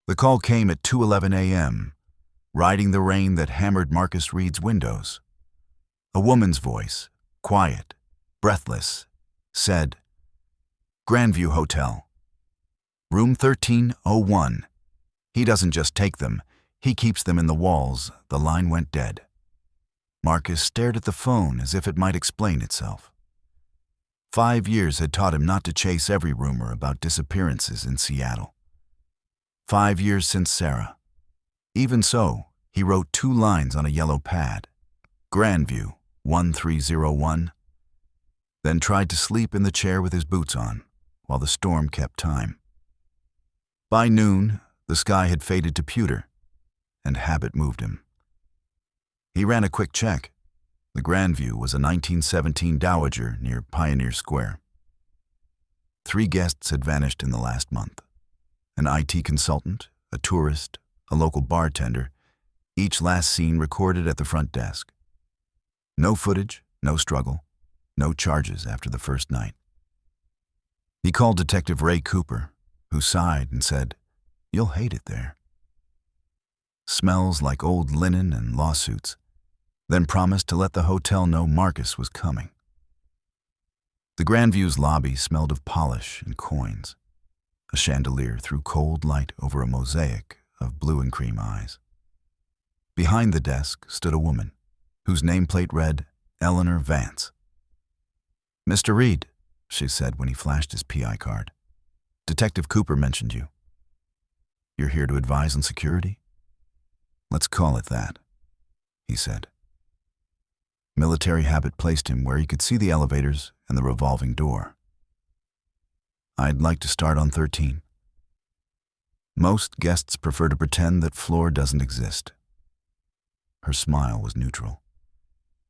The call came at 2:11 a.m., riding the rain that hammered Marcus Reed's windows. A woman's voice, quiet, breathless, said, "Grandview Hotel. Room 1301. He doesn't just take them, he keeps them in the walls." The line went dead. Marcus stared at the phone as if it might explain itself. 5 years had taught him not to chase every rumor about disappearances in Seattle. 5 years since Sarah. Even so, he wrote 2 lines on a yellow pad, "Grandview, 1301, then tried to sleep in the chair with his boots on, while the storm kept time. By noon, the sky had faded to pewter, and habit moved him. He ran a quick check. The Grandview was a 1917 Dowager near Pioneer Square. 3 guests had vanished in the last month. An IT consultant, a tourist, a local bartender, each last seen recorded at the front desk. No footage, no struggle, no charges after the first night. He called Detective Ray Cooper, who sighed and said, "You'll hate it there." Smells like old linen and lawsuits, then promised to let the hotel know Marcus was coming. The Grandview's lobby smelled of polish and coins. A chandelier threw cold light over a mosaic of blue and cream eyes. Behind the desk stood a woman, whose nameplate read, Eleanor Vance. "Mr. Reed," she said when he flashed his PI card. "Detective Cooper mentioned you. You're here to advise on security?" "Let's call it that," he said. Military habit placed him where he could see the elevators and the revolving door. "I'd like to start on 13. Most guests prefer to pretend that floor doesn't exist." Her smile was neutral.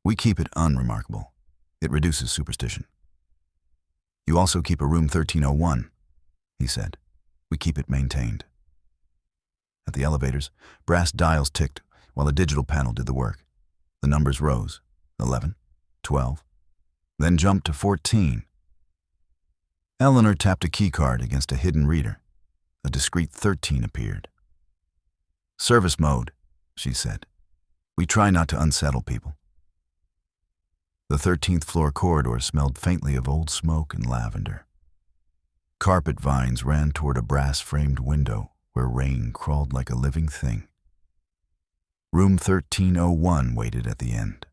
"We keep it unremarkable. It reduces superstition." "You also keep a room 1301, he said. "We keep it maintained." At the elevators, brass dials ticked while a digital panel did the work. The numbers rose, 11, 12, then jumped to 14. Eleanor tapped a keycard against a hidden reader. A discreet 13 appeared. "Service mode," she said. "We try not to unsettle people." The 13th floor corridor smelled faintly of old smoke and lavender. Carpet vines ran toward a brass-framed window where rain crawled like a living thing. Room 1301 waited at the end.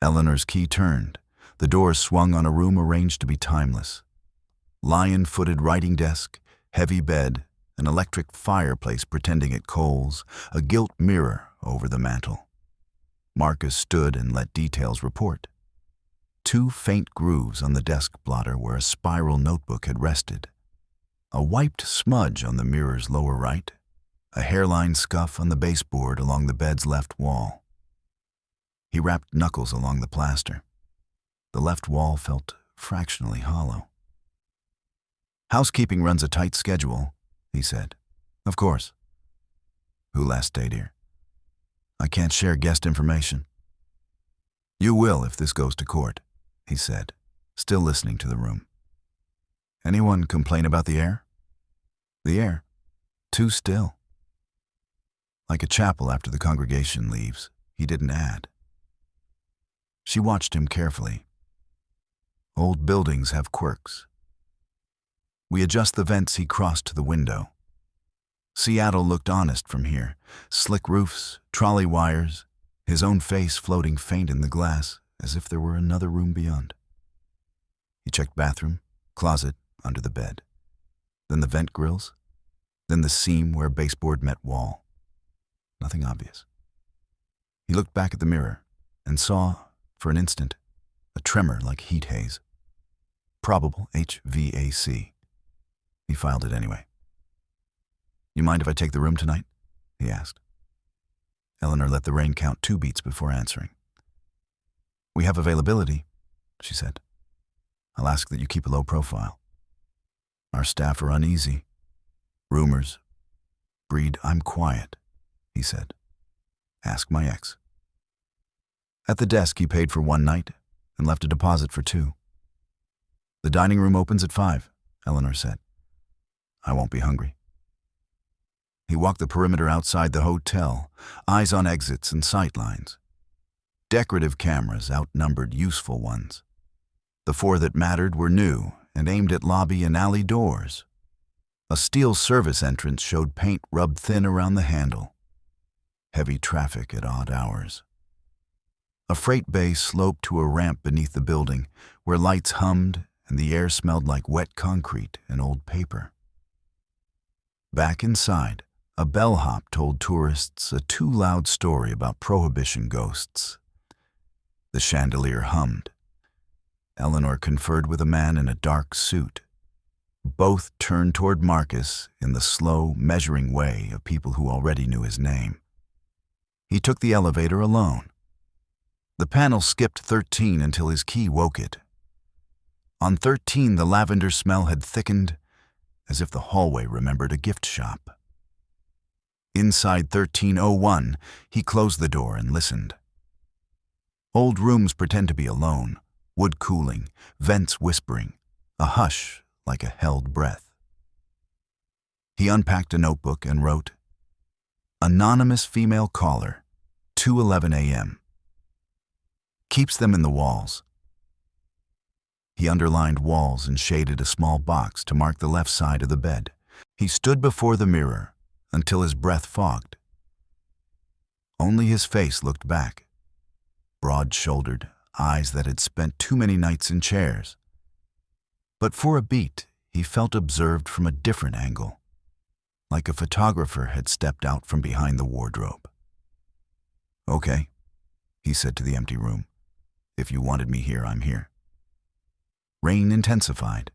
Eleanor's key turned. The door swung on a room arranged to be timeless. Lion-footed writing desk, heavy bed, an electric fireplace pretending at coals, a gilt mirror over the mantel. Marcus stood and let details report. 2 faint grooves on the desk blotter where a spiral notebook had rested. A wiped smudge on the mirror's lower right. A hairline scuff on the baseboard along the bed's left wall. He rapped knuckles along the plaster. The left wall felt fractionally hollow. "Housekeeping runs a tight schedule," he said. "Of course." "Who last stayed here?" "I can't share guest information." "You will if this goes to court," he said, still listening to the room. "Anyone complain about the air?" "The air? Too still." Like a chapel after the congregation leaves, he didn't add. She watched him carefully. Old buildings have quirks. We adjust the vents he crossed to the window. Seattle looked honest from here. Slick roofs, trolley wires, his own face floating faint in the glass, as if there were another room beyond. He checked bathroom, closet, under the bed. Then the vent grills. Then the seam where baseboard met wall. Nothing obvious. He looked back at the mirror and saw, for an instant, a tremor like heat haze. Probable HVAC. He filed it anyway. "You mind if I take the room tonight?" he asked. Eleanor let the rain count 2 beats before answering. "We have availability," she said. "I'll ask that you keep a low profile. Our staff are uneasy. Rumors breed I'm quiet," he said. "Ask my ex." At the desk he paid for 1 night and left a deposit for 2. "The dining room opens at 5, Eleanor said. "I won't be hungry." He walked the perimeter outside the hotel, eyes on exits and sightlines. Decorative cameras outnumbered useful ones. The 4 that mattered were new and aimed at lobby and alley doors. A steel service entrance showed paint rubbed thin around the handle. Heavy traffic at odd hours. A freight bay sloped to a ramp beneath the building, where lights hummed and the air smelled like wet concrete and old paper. Back inside, a bellhop told tourists a too loud story about prohibition ghosts. The chandelier hummed. Eleanor conferred with a man in a dark suit. Both turned toward Marcus in the slow, measuring way of people who already knew his name. He took the elevator alone. The panel skipped 13 until his key woke it. On 13, the lavender smell had thickened, as if the hallway remembered a gift shop. Inside 1301, he closed the door and listened. Old rooms pretend to be alone, wood cooling, vents whispering, a hush like a held breath. He unpacked a notebook and wrote, "Anonymous female caller, 2:11 a.m. Keeps them in the walls." He underlined walls and shaded a small box to mark the left side of the bed. He stood before the mirror until his breath fogged. Only his face looked back. Broad-shouldered, eyes that had spent too many nights in chairs. But for a beat, he felt observed from a different angle, like a photographer had stepped out from behind the wardrobe. "Okay," he said to the empty room. "If you wanted me here, I'm here." Rain intensified.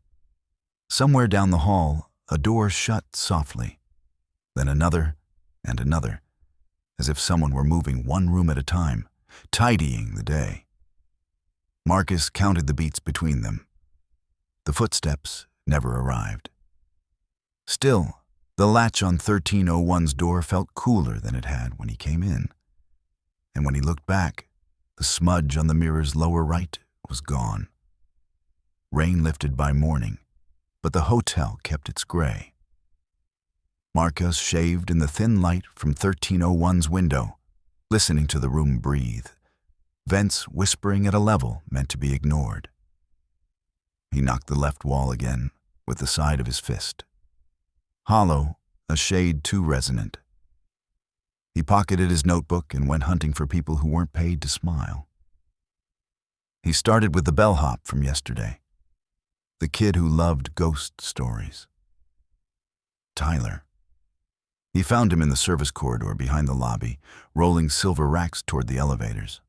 Somewhere down the hall, a door shut softly, then another and another, as if someone were moving one room at a time, tidying the day. Marcus counted the beats between them. The footsteps never arrived. Still, the latch on 1301's door felt cooler than it had when he came in. And when he looked back, the smudge on the mirror's lower right was gone. Rain lifted by morning, but the hotel kept its gray. Marcus shaved in the thin light from 1301's window, listening to the room breathe, vents whispering at a level meant to be ignored. He knocked the left wall again with the side of his fist. Hollow, a shade too resonant. He pocketed his notebook and went hunting for people who weren't paid to smile. He started with the bellhop from yesterday, the kid who loved ghost stories. Tyler. He found him in the service corridor behind the lobby, rolling silver racks toward the elevators.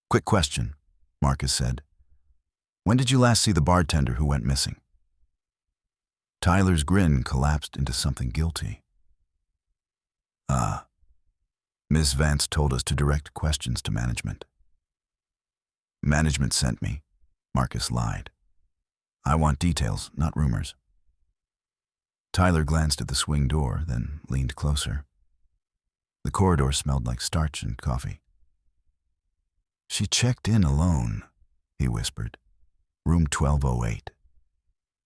"Quick question," Marcus said. "When did you last see the bartender who went missing?" Tyler's grin collapsed into something guilty. Miss Vance told us to direct questions to management." "Management sent me," Marcus lied. "I want details, not rumors." Tyler glanced at the swing door, then leaned closer. The corridor smelled like starch and coffee. "She checked in alone," he whispered. "Room 1208.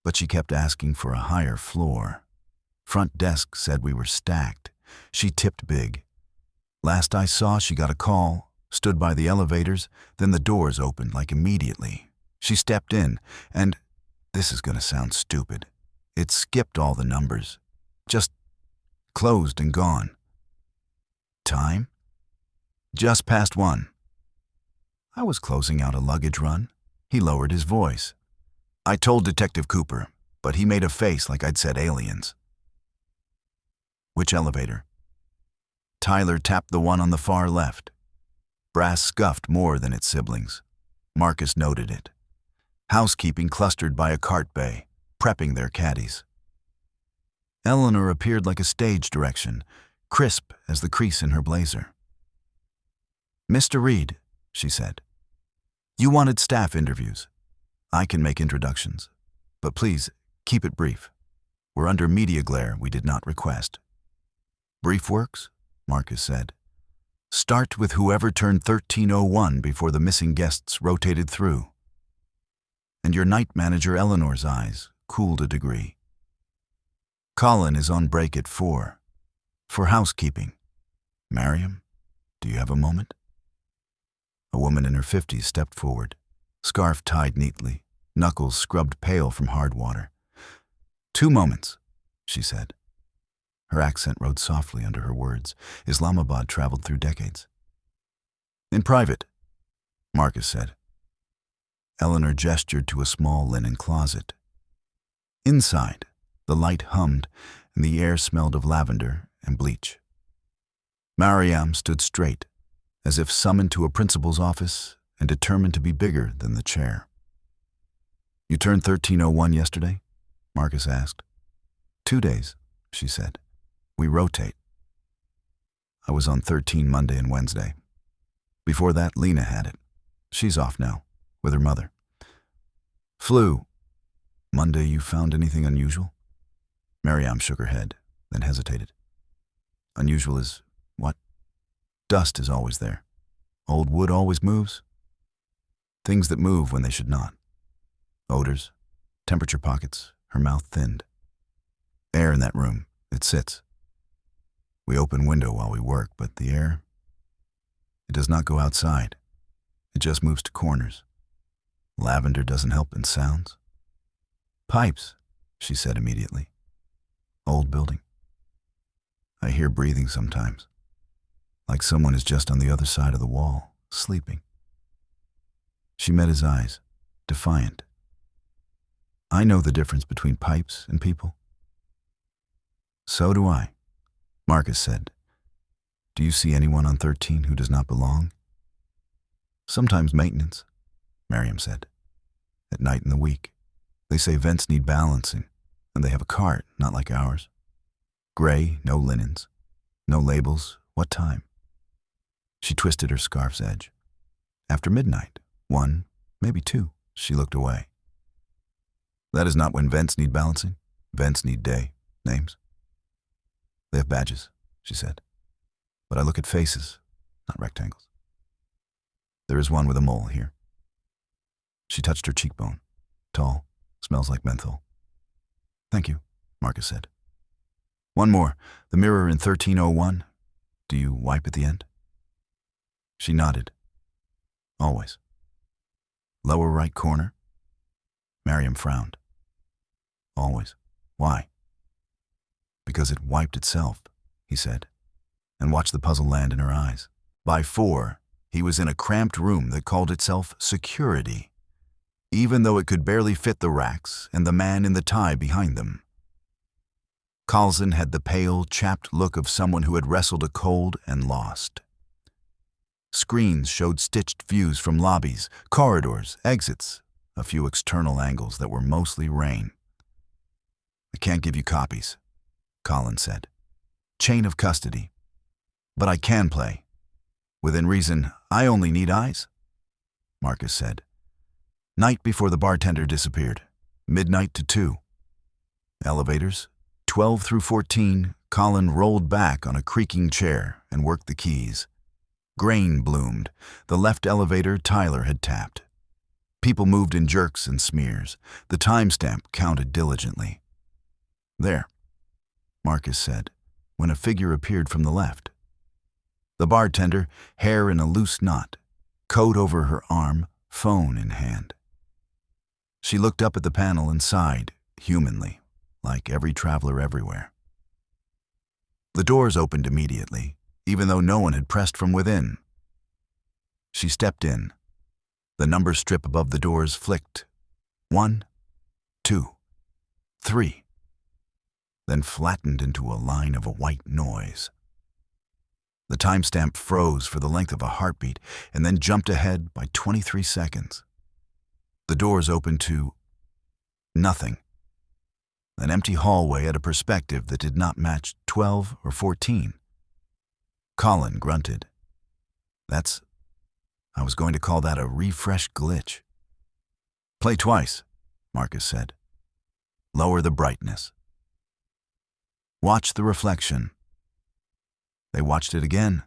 But she kept asking for a higher floor. Front desk said we were stacked. She tipped big. Last I saw, she got a call, stood by the elevators, then the doors opened like immediately. She stepped in, and, this is going to sound stupid, it skipped all the numbers. Just closed and gone." "Time?" "Just past 1. I was closing out a luggage run." He lowered his voice. "I told Detective Cooper, but he made a face like I'd said aliens." "Which elevator?" Tyler tapped the one on the far left. Brass scuffed more than its siblings. Marcus noted it. Housekeeping clustered by a cart bay, prepping their caddies. Eleanor appeared like a stage direction, crisp as the crease in her blazer. "Mr. Reed," she said, "you wanted staff interviews. I can make introductions, but please keep it brief. We're under media glare we did not request." "Brief works," Marcus said. "Start with whoever turned 1301 before the missing guests rotated through." And your night manager Eleanor's eyes cooled a degree. "Colin is on break at 4. For housekeeping. Mariam, do you have a moment? A woman in her 50s stepped forward, scarf tied neatly, knuckles scrubbed pale from hard water. 2 moments, she said. Her accent rode softly under her words. Islamabad traveled through decades. In private, Marcus said. Eleanor gestured to a small linen closet. Inside, the light hummed and the air smelled of lavender and bleach. Mariam stood straight, as if summoned to a principal's office and determined to be bigger than the chair. You turned 1301 yesterday? Marcus asked. 2 days, she said. We rotate. I was on 13 Monday and Wednesday. Before that, Lena had it. She's off now, with her mother. Flu. Monday, you found anything unusual? Mariam shook her head, then hesitated. Unusual is what? Dust is always there. Old wood always moves. Things that move when they should not. Odors, temperature pockets, her mouth thinned. Air in that room, it sits. We open window while we work, but the air, it does not go outside. It just moves to corners. Lavender doesn't help in sounds. Pipes, she said immediately. Old building. I hear breathing sometimes, like someone is just on the other side of the wall, sleeping. She met his eyes, defiant. I know the difference between pipes and people. So do I, Marcus said. Do you see anyone on 13 who does not belong? Sometimes maintenance, Mariam said. At night in the week. They say vents need balancing, and they have a cart, not like ours. Gray, no linens, no labels, what time? She twisted her scarf's edge. After midnight, 1, maybe 2, she looked away. That is not when vents need balancing. Vents need day, names. They have badges, she said. But I look at faces, not rectangles. There is one with a mole here. She touched her cheekbone. Tall, smells like menthol. Thank you, Marcus said. One more. The mirror in 1301. Do you wipe at the end? She nodded. Always. Lower right corner? Mariam frowned. Always. Why? Because it wiped itself, he said, and watched the puzzle land in her eyes. By 4, he was in a cramped room that called itself security, even though it could barely fit the racks and the man in the tie behind them. Carlson had the pale, chapped look of someone who had wrestled a cold and lost. Screens showed stitched views from lobbies, corridors, exits, a few external angles that were mostly rain. I can't give you copies, Colin said. Chain of custody. But I can play. Within reason, I only need eyes, Marcus said. Night before the bartender disappeared. Midnight to 2. Elevators. 12 through 14, Colin rolled back on a creaking chair and worked the keys. Grain bloomed. The left elevator Tyler had tapped. People moved in jerks and smears. The timestamp counted diligently. There, Marcus said, when a figure appeared from the left. The bartender, hair in a loose knot, coat over her arm, phone in hand. She looked up at the panel and sighed, humanly, like every traveler everywhere. The doors opened immediately, even though no one had pressed from within. She stepped in. The number strip above the doors flicked. 1, 2, 3. Then flattened into a line of a white noise. The timestamp froze for the length of a heartbeat and then jumped ahead by 23 seconds. The doors opened to nothing. An empty hallway at a perspective that did not match 12 or 14. Colin grunted. I was going to call that a refresh glitch. Play twice, Marcus said. Lower the brightness. Watch the reflection. They watched it again.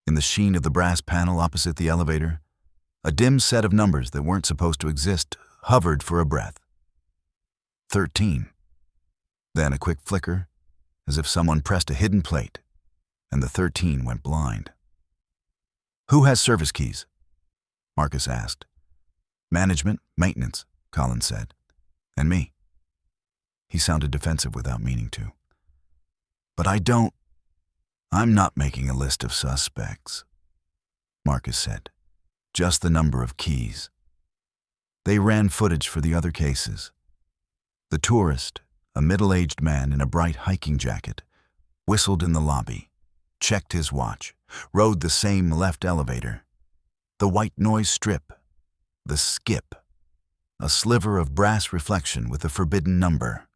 In the sheen of the brass panel opposite the elevator, a dim set of numbers that weren't supposed to exist hovered for a breath. 13. Then a quick flicker, as if someone pressed a hidden plate, and the 13 went blind. "Who has service keys?" Marcus asked. "Management, maintenance," Colin said. "And me." He sounded defensive without meaning to. "But I'm not making a list of suspects," Marcus said. "Just the number of keys." They ran footage for the other cases. The tourist, a middle-aged man in a bright hiking jacket, whistled in the lobby, checked his watch, rode the same left elevator. The white noise strip, the skip, a sliver of brass reflection with a forbidden number.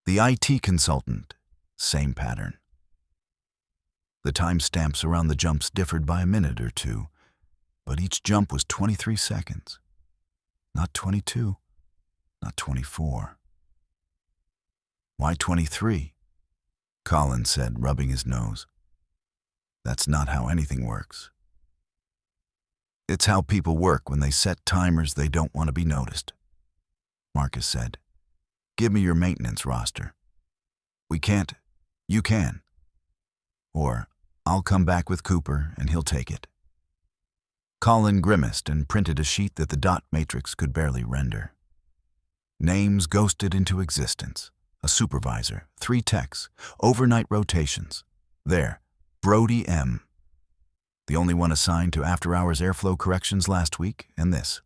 The IT consultant, same pattern. The timestamps around the jumps differed by a minute or two, but each jump was 23 seconds. Not 22, not 24. "Why 23? Colin said, rubbing his nose. "That's not how anything works. It's how people work when they set timers they don't want to be noticed," Marcus said. "Give me your maintenance roster. We can't, you can. Or I'll come back with Cooper and he'll take it." Colin grimaced and printed a sheet that the dot matrix could barely render. Names ghosted into existence. A supervisor, 3 techs, overnight rotations. There, Brody M. The only one assigned to after-hours airflow corrections last week, and this.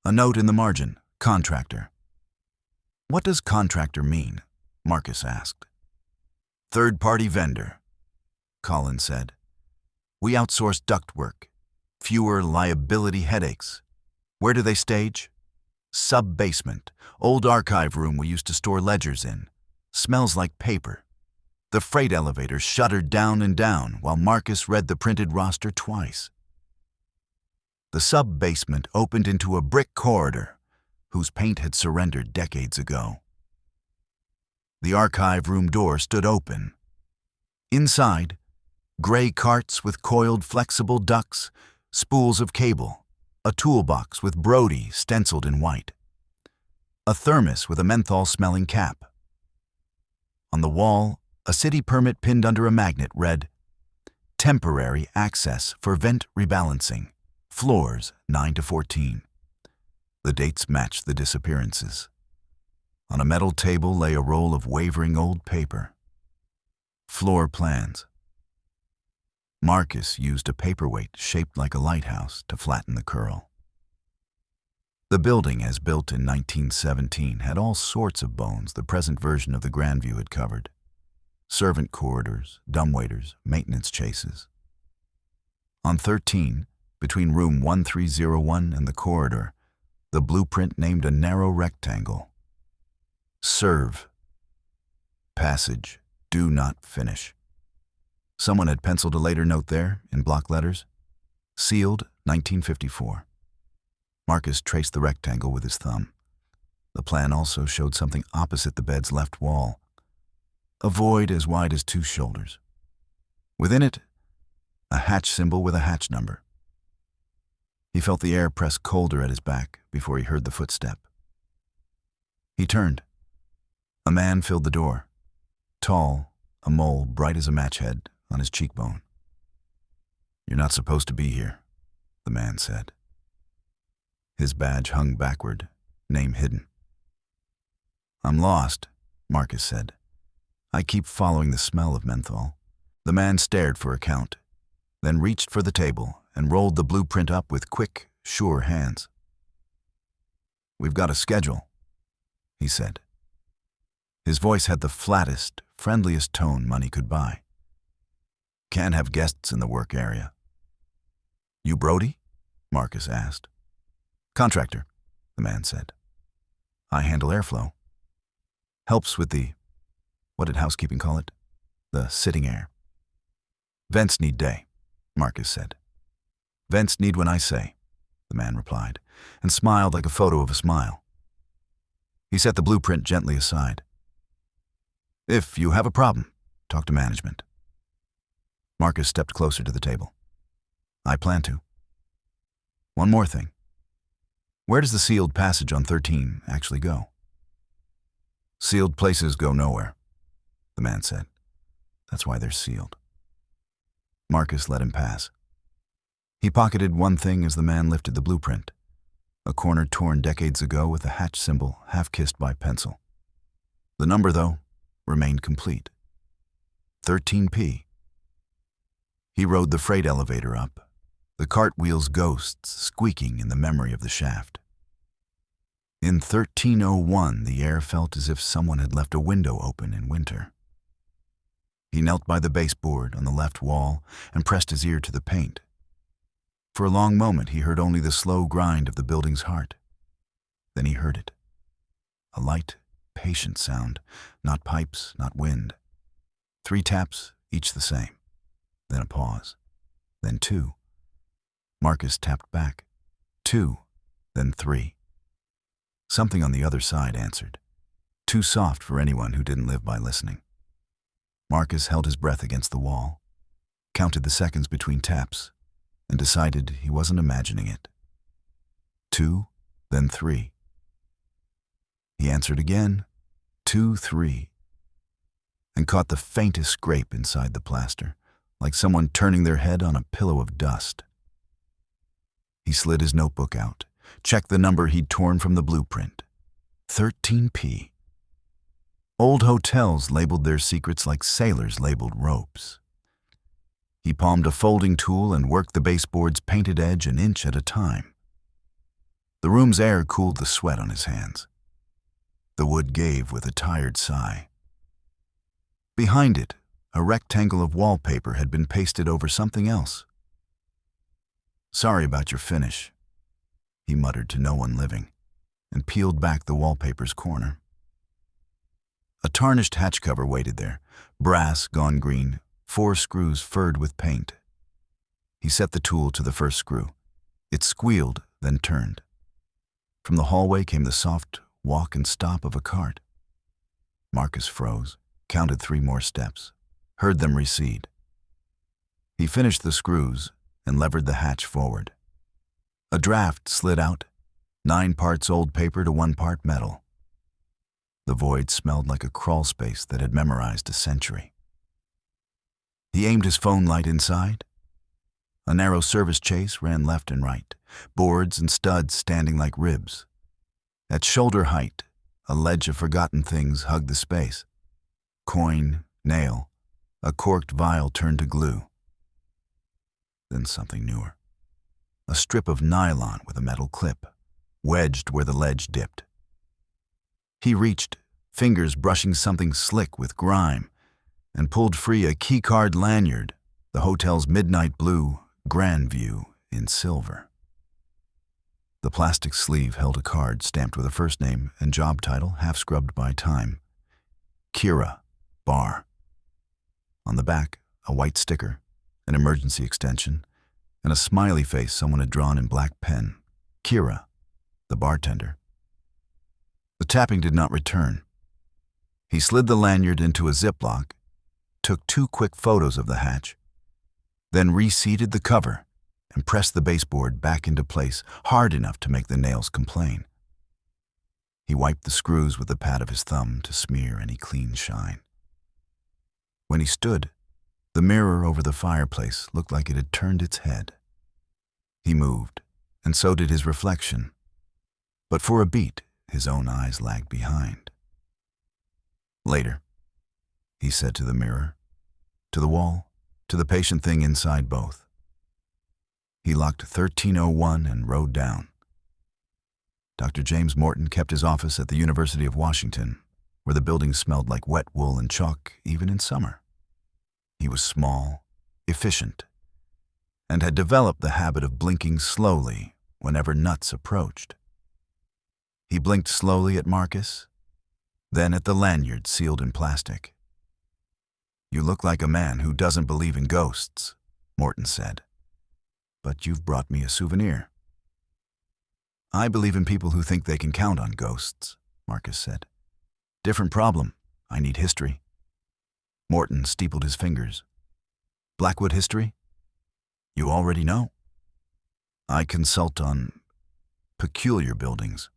A note in the margin, contractor. "What does contractor mean?" Marcus asked. "Third-party vendor," Colin said. "We outsource ductwork. Fewer liability headaches. Where do they stage? Sub-basement, old archive room we used to store ledgers in. Smells like paper." The freight elevator shuddered down and down while Marcus read the printed roster twice. The sub-basement opened into a brick corridor whose paint had surrendered decades ago. The archive room door stood open. Inside, gray carts with coiled flexible ducts, spools of cable, a toolbox with Brody stenciled in white, a thermos with a menthol-smelling cap. On the wall, a city permit pinned under a magnet read, "Temporary access for vent rebalancing, floors 9 to 14. The dates matched the disappearances. On a metal table lay a roll of wavering old paper. Floor plans. Marcus used a paperweight shaped like a lighthouse to flatten the curl. The building, as built in 1917, had all sorts of bones the present version of the Grandview had covered. Servant corridors, dumbwaiters, maintenance chases. On 13, between room 1301 and the corridor, the blueprint named a narrow rectangle. Serve. Passage. Do not finish. Someone had penciled a later note there, in block letters. Sealed, 1954. Marcus traced the rectangle with his thumb. The plan also showed something opposite the bed's left wall. A void as wide as 2 shoulders. Within it, a hatch symbol with a hatch number. He felt the air press colder at his back before he heard the footstep. He turned. A man filled the door. Tall, a mole bright as a match head on his cheekbone. "You're not supposed to be here," the man said. His badge hung backward, name hidden. "I'm lost," Marcus said. "I keep following the smell of menthol." The man stared for a count, then reached for the table and rolled the blueprint up with quick, sure hands. "We've got a schedule," he said. His voice had the flattest, friendliest tone money could buy. "Can't have guests in the work area." "You Brody?" Marcus asked. "Contractor," the man said. "I handle airflow. Helps with the, what did housekeeping call it? The sitting air." "Vents need day," Marcus said. "Vents need when I say," the man replied, and smiled like a photo of a smile. He set the blueprint gently aside. "If you have a problem, talk to management." Marcus stepped closer to the table. "I plan to. One more thing. Where does the sealed passage on 13 actually go?" "Sealed places go nowhere," the the man said. "That's why they're sealed." Marcus let him pass. He pocketed one thing as the man lifted the blueprint, a corner torn decades ago with a hatch symbol half-kissed by pencil. The number, though, remained complete. 13P. He rode the freight elevator up, the cartwheel's ghosts squeaking in the memory of the shaft. In 1301, the air felt as if someone had left a window open in winter. He knelt by the baseboard on the left wall and pressed his ear to the paint. For a long moment, he heard only the slow grind of the building's heart. Then he heard it. A light, patient sound, not pipes, not wind. 3 taps, each the same. Then a pause. Then 2. Marcus tapped back. 2, then 3. Something on the other side answered. Too soft for anyone who didn't live by listening. Marcus held his breath against the wall, counted the seconds between taps, and decided he wasn't imagining it. 2, then 3. He answered again, 2, 3, and caught the faintest scrape inside the plaster, like someone turning their head on a pillow of dust. He slid his notebook out, checked the number he'd torn from the blueprint. 13P. Old hotels labeled their secrets like sailors labeled ropes. He palmed a folding tool and worked the baseboard's painted edge an inch at a time. The room's air cooled the sweat on his hands. The wood gave with a tired sigh. Behind it, a rectangle of wallpaper had been pasted over something else. "Sorry about your finish," he muttered to no one living, and peeled back the wallpaper's corner. A tarnished hatch cover waited there, brass gone green, 4 screws furred with paint. He set the tool to the first screw. It squealed, then turned. From the hallway came the soft walk and stop of a cart. Marcus froze, counted 3 more steps, heard them recede. He finished the screws and levered the hatch forward. A draft slid out, 9 parts old paper to 1 part metal. The void smelled like a crawl space that had memorized a century. He aimed his phone light inside. A narrow service chase ran left and right, boards and studs standing like ribs. At shoulder height, a ledge of forgotten things hugged the space. Coin, nail, a corked vial turned to glue. Then something newer. A strip of nylon with a metal clip, wedged where the ledge dipped. He reached, fingers brushing something slick with grime, and pulled free a keycard lanyard, the hotel's midnight blue, Grand View in silver. The plastic sleeve held a card stamped with a first name and job title half scrubbed by time. Kira, bar. On the back, a white sticker, an emergency extension, and a smiley face someone had drawn in black pen. Kira, the bartender. The tapping did not return. He slid the lanyard into a Ziploc, took 2 quick photos of the hatch, then reseated the cover and pressed the baseboard back into place hard enough to make the nails complain. He wiped the screws with the pad of his thumb to smear any clean shine. When he stood, the mirror over the fireplace looked like it had turned its head. He moved, and so did his reflection. But for a beat, his own eyes lagged behind. "Later," he said to the mirror, to the wall, to the patient thing inside both. He locked 1301 and rode down. Dr. James Morton kept his office at the University of Washington, where the building smelled like wet wool and chalk even in summer. He was small, efficient, and had developed the habit of blinking slowly whenever nuts approached. He blinked slowly at Marcus, then at the lanyard sealed in plastic. "You look like a man who doesn't believe in ghosts," Morton said. "But you've brought me a souvenir." "I believe in people who think they can count on ghosts," Marcus said. "Different problem. I need history." Morton steepled his fingers. "Blackwood history? You already know." "I consult on peculiar buildings."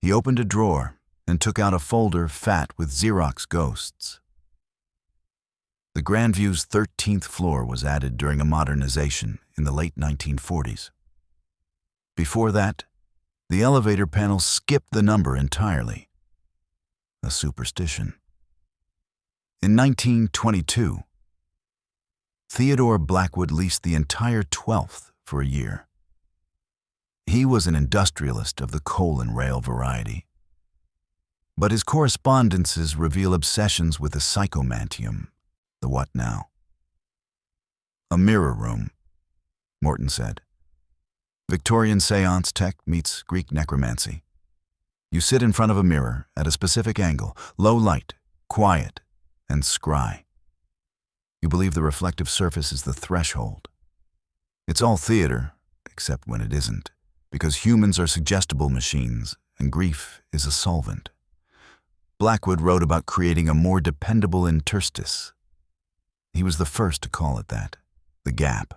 He opened a drawer and took out a folder fat with Xerox ghosts. The Grandview's 13th floor was added during a modernization in the late 1940s. Before that, the elevator panel skipped the number entirely. A superstition. In 1922, Theodore Blackwood leased the entire 12th for a year. He was an industrialist of the coal and rail variety, but his correspondences reveal obsessions with the psychomantium, the what now. A mirror room, Morton said. Victorian seance tech meets Greek necromancy. You sit in front of a mirror at a specific angle, low light, quiet, and scry. You believe the reflective surface is the threshold. It's all theater, except when it isn't, because humans are suggestible machines and grief is a solvent. Blackwood wrote about creating a more dependable interstice. He was the first to call it that, the gap.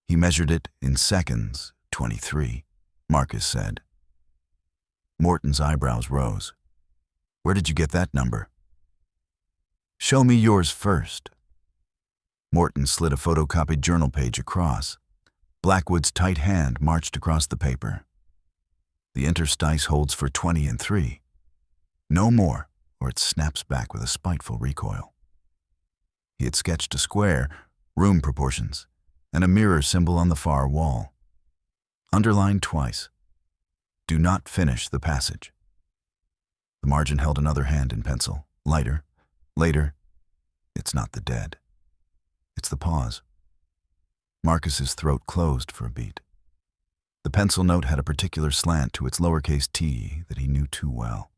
He measured it in seconds, 23, Marcus said. Morton's eyebrows rose. Where did you get that number? Show me yours first. Morton slid a photocopied journal page across. Blackwood's tight hand marched across the paper. The interstice holds for 20 and 3. No more, or it snaps back with a spiteful recoil. He had sketched a square, room proportions, and a mirror symbol on the far wall. Underlined twice. Do not finish the passage. The margin held another hand in pencil, lighter, later. It's not the dead. It's the pause. Marcus's throat closed for a beat. The pencil note had a particular slant to its lowercase t that he knew too well.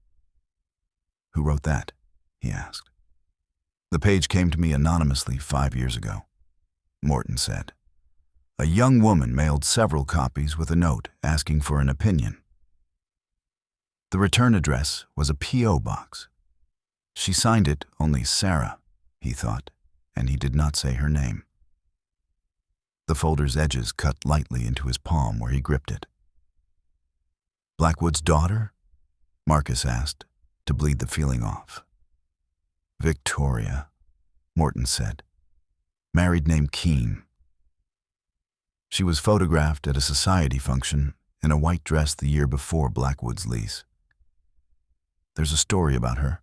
Who wrote that? He asked. The page came to me anonymously 5 years ago, Morton said. A young woman mailed several copies with a note asking for an opinion. The return address was a P.O. box. She signed it only Sarah, he thought, and he did not say her name. The folder's edges cut lightly into his palm where he gripped it. Blackwood's daughter? Marcus asked, to bleed the feeling off. Victoria, Morton said. Married name Keene. She was photographed at a society function in a white dress the year before Blackwood's lease. There's a story about her.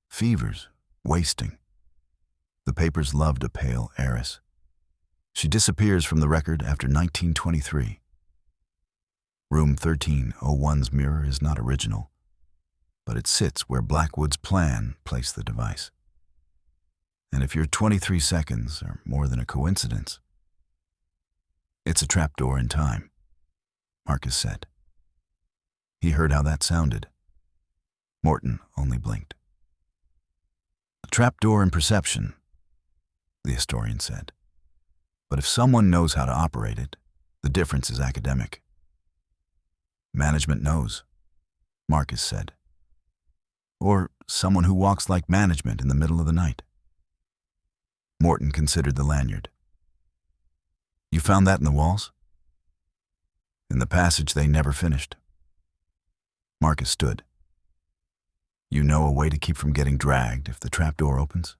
Fevers, wasting. The papers loved a pale heiress. She disappears from the record after 1923. Room 1301's mirror is not original, but it sits where Blackwood's plan placed the device. And if your 23 seconds are more than a coincidence, it's a trapdoor in time, Marcus said. He heard how that sounded. Morton only blinked. A trapdoor in perception, the historian said. But if someone knows how to operate it, the difference is academic. Management knows, Marcus said. Or someone who walks like management in the middle of the night. Morton considered the lanyard. You found that in the walls? In the passage they never finished. Marcus stood. You know a way to keep from getting dragged if the trapdoor opens?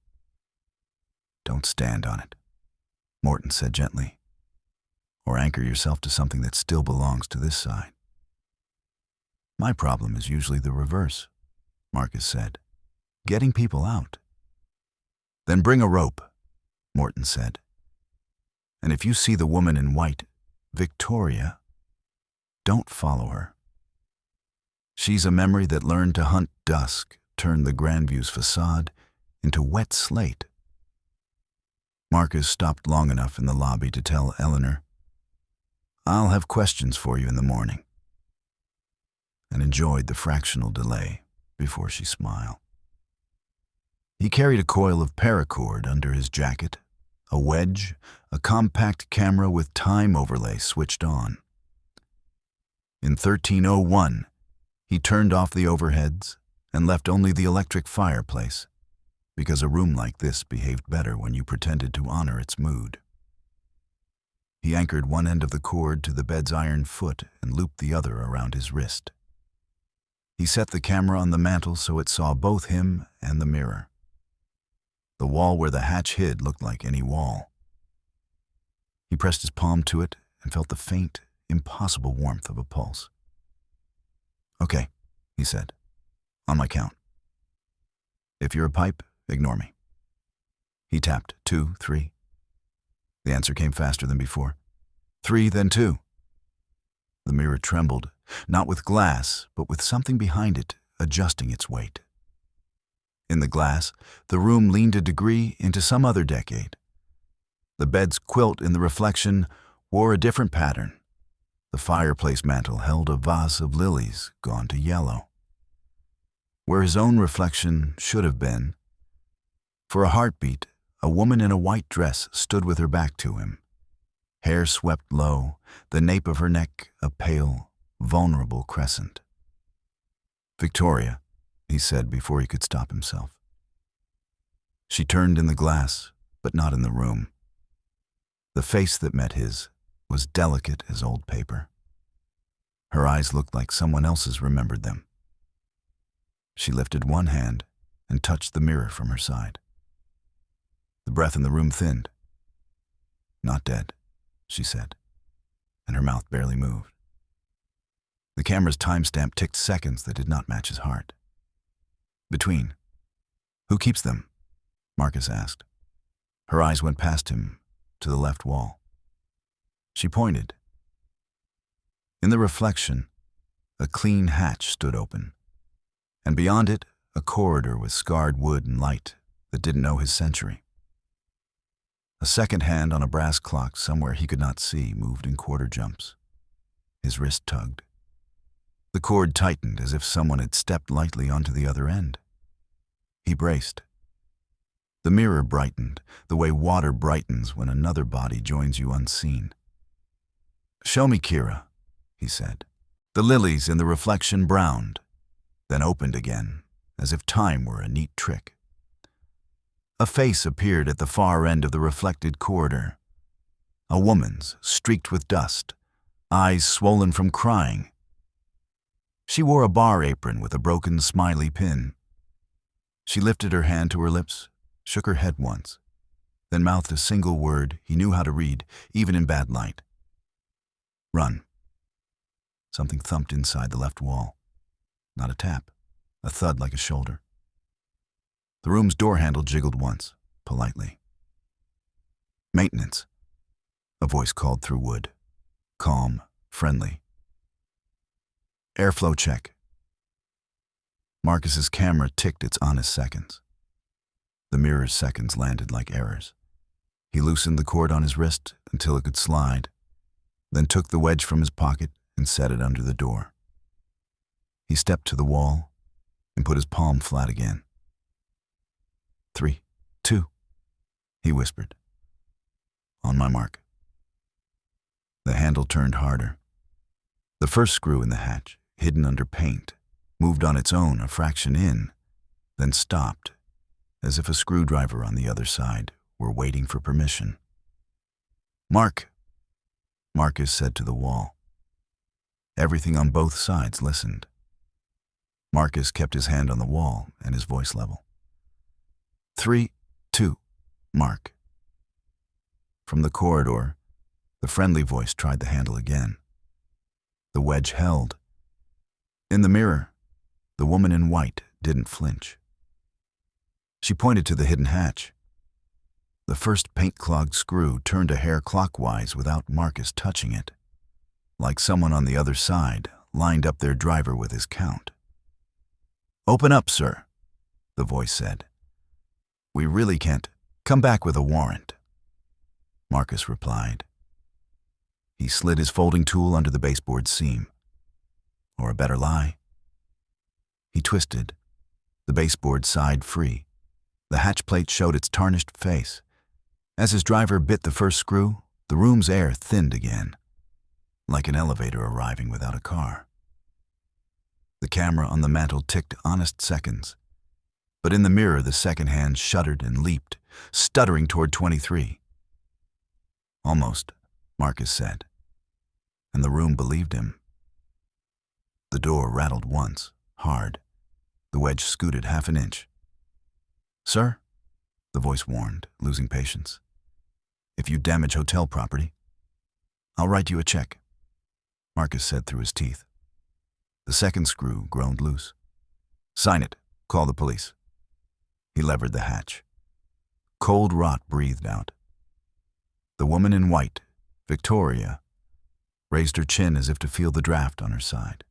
Don't stand on it, Morton said gently. Or anchor yourself to something that still belongs to this side. My problem is usually the reverse, Marcus said. Getting people out. Then bring a rope, Morton said. And if you see the woman in white, Victoria, don't follow her. She's a memory that learned to hunt dusk, turn the Grandview's facade into wet slate. Marcus stopped long enough in the lobby to tell Eleanor, I'll have questions for you in the morning, and enjoyed the fractional delay before she smiled. He carried a coil of paracord under his jacket, a wedge, a compact camera with time overlay switched on. In 1301, he turned off the overheads and left only the electric fireplace, because a room like this behaved better when you pretended to honor its mood. He anchored one end of the cord to the bed's iron foot and looped the other around his wrist. He set the camera on the mantel so it saw both him and the mirror. The wall where the hatch hid looked like any wall. He pressed his palm to it and felt the faint, impossible warmth of a pulse. "Okay," he said, "on my count. If you're a pipe, ignore me." He tapped 2, 3. The answer came faster than before. 3, then 2. The mirror trembled, not with glass, but with something behind it adjusting its weight. In the glass, the room leaned a degree into some other decade. The bed's quilt in the reflection wore a different pattern. The fireplace mantel held a vase of lilies gone to yellow. Where his own reflection should have been, for a heartbeat, a woman in a white dress stood with her back to him. Hair swept low, the nape of her neck a pale, vulnerable crescent. "Victoria," he said before he could stop himself. She turned in the glass, but not in the room. The face that met his was delicate as old paper. Her eyes looked like someone else's remembered them. She lifted one hand and touched the mirror from her side. The breath in the room thinned. "Not dead," she said, and her mouth barely moved. The camera's timestamp ticked seconds that did not match his heart. "Between. Who keeps them?" Marcus asked. Her eyes went past him to the left wall. She pointed. In the reflection, a clean hatch stood open, and beyond it, a corridor with scarred wood and light that didn't know his century. A second hand on a brass clock somewhere he could not see moved in quarter jumps. His wrist tugged. The cord tightened as if someone had stepped lightly onto the other end. He braced. The mirror brightened, the way water brightens when another body joins you unseen. "Show me, Kira," he said. The lilies in the reflection browned, then opened again, as if time were a neat trick. A face appeared at the far end of the reflected corridor. A woman's, streaked with dust, eyes swollen from crying. She wore a bar apron with a broken smiley pin. She lifted her hand to her lips, shook her head once, then mouthed a single word he knew how to read, even in bad light. "Run." Something thumped inside the left wall. Not a tap, a thud like a shoulder. The room's door handle jiggled once, politely. "Maintenance," a voice called through wood. Calm, friendly. "Airflow check." Marcus's camera ticked its honest seconds. The mirror's seconds landed like errors. He loosened the cord on his wrist until it could slide, then took the wedge from his pocket and set it under the door. He stepped to the wall and put his palm flat again. 3, 2, he whispered. "On my mark." The handle turned harder. The first screw in the hatch, hidden under paint, moved on its own a fraction in, then stopped, as if a screwdriver on the other side were waiting for permission. "Mark," Marcus said to the wall. Everything on both sides listened. Marcus kept his hand on the wall and his voice level. 3, 2, mark. From the corridor, the friendly voice tried the handle again. The wedge held. In the mirror, the woman in white didn't flinch. She pointed to the hidden hatch. The first paint-clogged screw turned a hair clockwise without Marcus touching it, like someone on the other side lined up their driver with his count. "Open up, sir," the voice said. "We really can't. Come back with a warrant," Marcus replied. He slid his folding tool under the baseboard seam. Or a better lie. He twisted. The baseboard sighed free. The hatch plate showed its tarnished face. As his driver bit the first screw, the room's air thinned again, like an elevator arriving without a car. The camera on the mantel ticked honest seconds, but in the mirror the second hand shuddered and leaped, stuttering toward 23. "Almost," Marcus said, and the room believed him. The door rattled once, hard. The wedge scooted half an inch. "Sir," the voice warned, losing patience. "If you damage hotel property, I'll write you a check," Marcus said through his teeth. The second screw groaned loose. "Sign it. Call the police." He levered the hatch. Cold rot breathed out. The woman in white, Victoria, raised her chin as if to feel the draft on her side.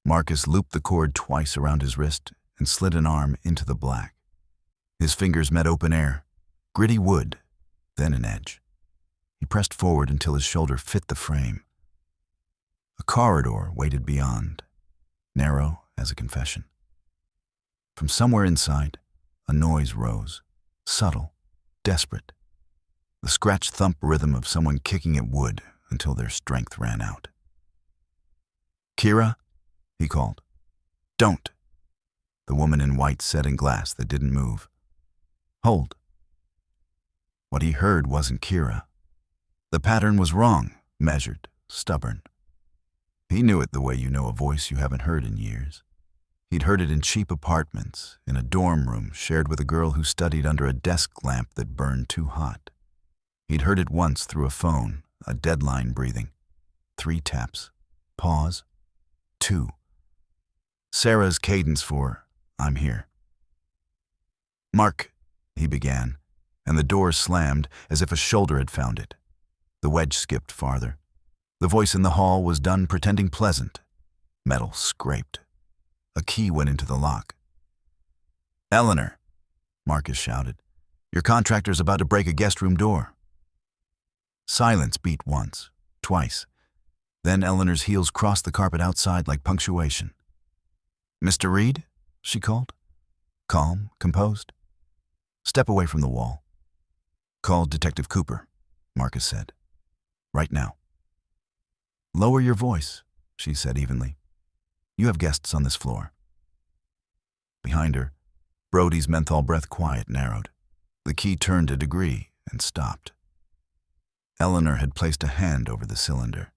Marcus looped the cord twice around his wrist and slid an arm into the black. His fingers met open air, gritty wood, then an edge. He pressed forward until his shoulder fit the frame. A corridor waited beyond, narrow as a confession. From somewhere inside, a noise rose, subtle, desperate. The scratch-thump rhythm of someone kicking at wood until their strength ran out. "Kira?" he called. "Don't," the woman in white said in glass that didn't move. "Hold." What he heard wasn't Kira. The pattern was wrong, measured, stubborn. He knew it the way you know a voice you haven't heard in years. He'd heard it in cheap apartments, in a dorm room shared with a girl who studied under a desk lamp that burned too hot. He'd heard it once through a phone, a deadline breathing. 3 taps. Pause. 2. Sarah's cadence for, "I'm here." "Mark," he began, and the door slammed as if a shoulder had found it. The wedge skipped farther. The voice in the hall was done pretending pleasant. Metal scraped. A key went into the lock. "Eleanor," Marcus shouted, "your contractor's about to break a guest room door." Silence beat once, twice. Then Eleanor's heels crossed the carpet outside like punctuation. "Mr. Reed?" she called. Calm, composed. "Step away from the wall." "Call Detective Cooper," Marcus said. "Right now." "Lower your voice," she said evenly. "You have guests on this floor." Behind her, Brody's menthol breath quiet narrowed. The key turned a degree and stopped. Eleanor had placed a hand over the cylinder.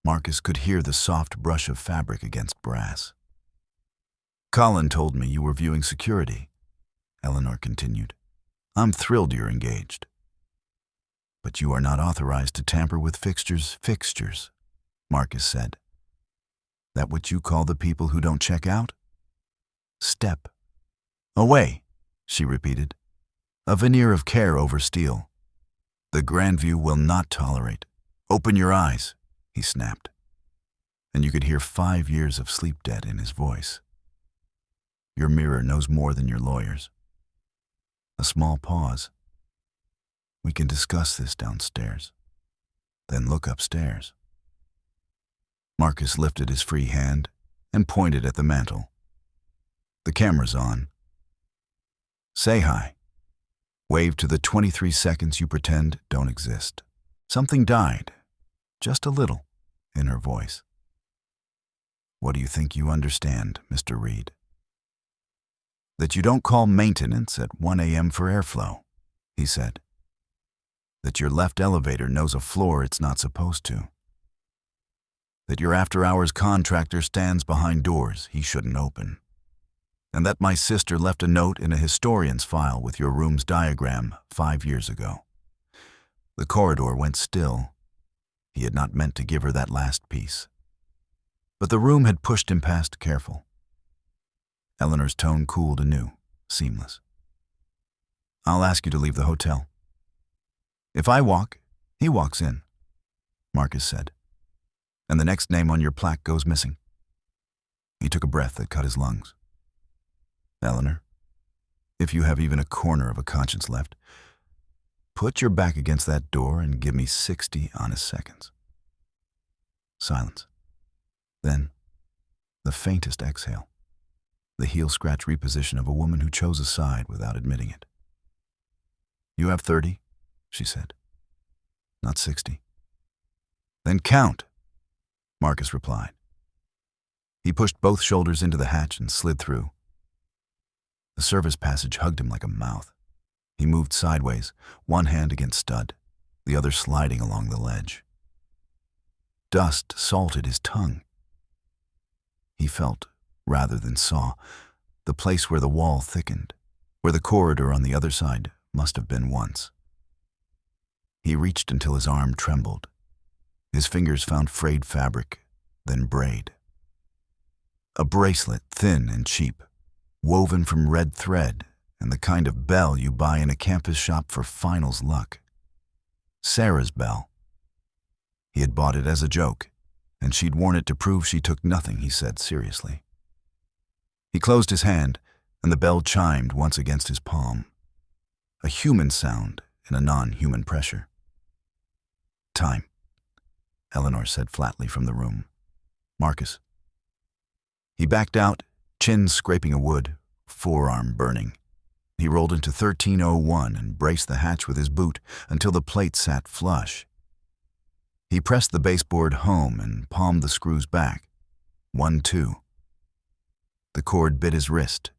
Marcus could hear the soft brush of fabric against brass. "Colin told me you were viewing security," Eleanor continued. "I'm thrilled you're engaged. But you are not authorized to tamper with fixtures, Marcus said. "That what you call the people who don't check out?" "Step away," she repeated, a veneer of care over steel. "The Grandview will not tolerate. Open your eyes," he snapped. And you could hear 5 years of sleep debt in his voice. "Your mirror knows more than your lawyers." A small pause. "We can discuss this downstairs. Then look upstairs." Marcus lifted his free hand and pointed at the mantel. "The camera's on. Say hi. Wave to the 23 seconds you pretend don't exist." Something died, just a little, in her voice. "What do you think you understand, Mr. Reed?" "That you don't call maintenance at 1 a.m. for airflow," he said. "That your left elevator knows a floor it's not supposed to. That your after-hours contractor stands behind doors he shouldn't open. And that my sister left a note in a historian's file with your room's diagram 5 years ago." The corridor went still. He had not meant to give her that last piece. But the room had pushed him past careful. Eleanor's tone cooled anew, seamless. "I'll ask you to leave the hotel." "If I walk, he walks in," Marcus said. "And the next name on your plaque goes missing." He took a breath that cut his lungs. "Eleanor, if you have even a corner of a conscience left, put your back against that door and give me 60 honest seconds." Silence. Then, the faintest exhale. The heel-scratch reposition of a woman who chose a side without admitting it. "You have 30, she said. "Not 60. "Then count," Marcus replied. He pushed both shoulders into the hatch and slid through. The service passage hugged him like a mouth. He moved sideways, one hand against stud, the other sliding along the ledge. Dust salted his tongue. He felt, rather than saw, the place where the wall thickened, where the corridor on the other side must have been once. He reached until his arm trembled. His fingers found frayed fabric, then braid. A bracelet, thin and cheap, woven from red thread and the kind of bell you buy in a campus shop for finals luck. Sarah's bell. He had bought it as a joke, and she'd worn it to prove she took nothing he said seriously. He closed his hand, and the bell chimed once against his palm. A human sound in a non-human pressure. "Time," Eleanor said flatly from the room. "Marcus." He backed out, chin scraping a wood, forearm burning. He rolled into 1301 and braced the hatch with his boot until the plate sat flush. He pressed the baseboard home and palmed the screws back. 1-2. The cord bit his wrist.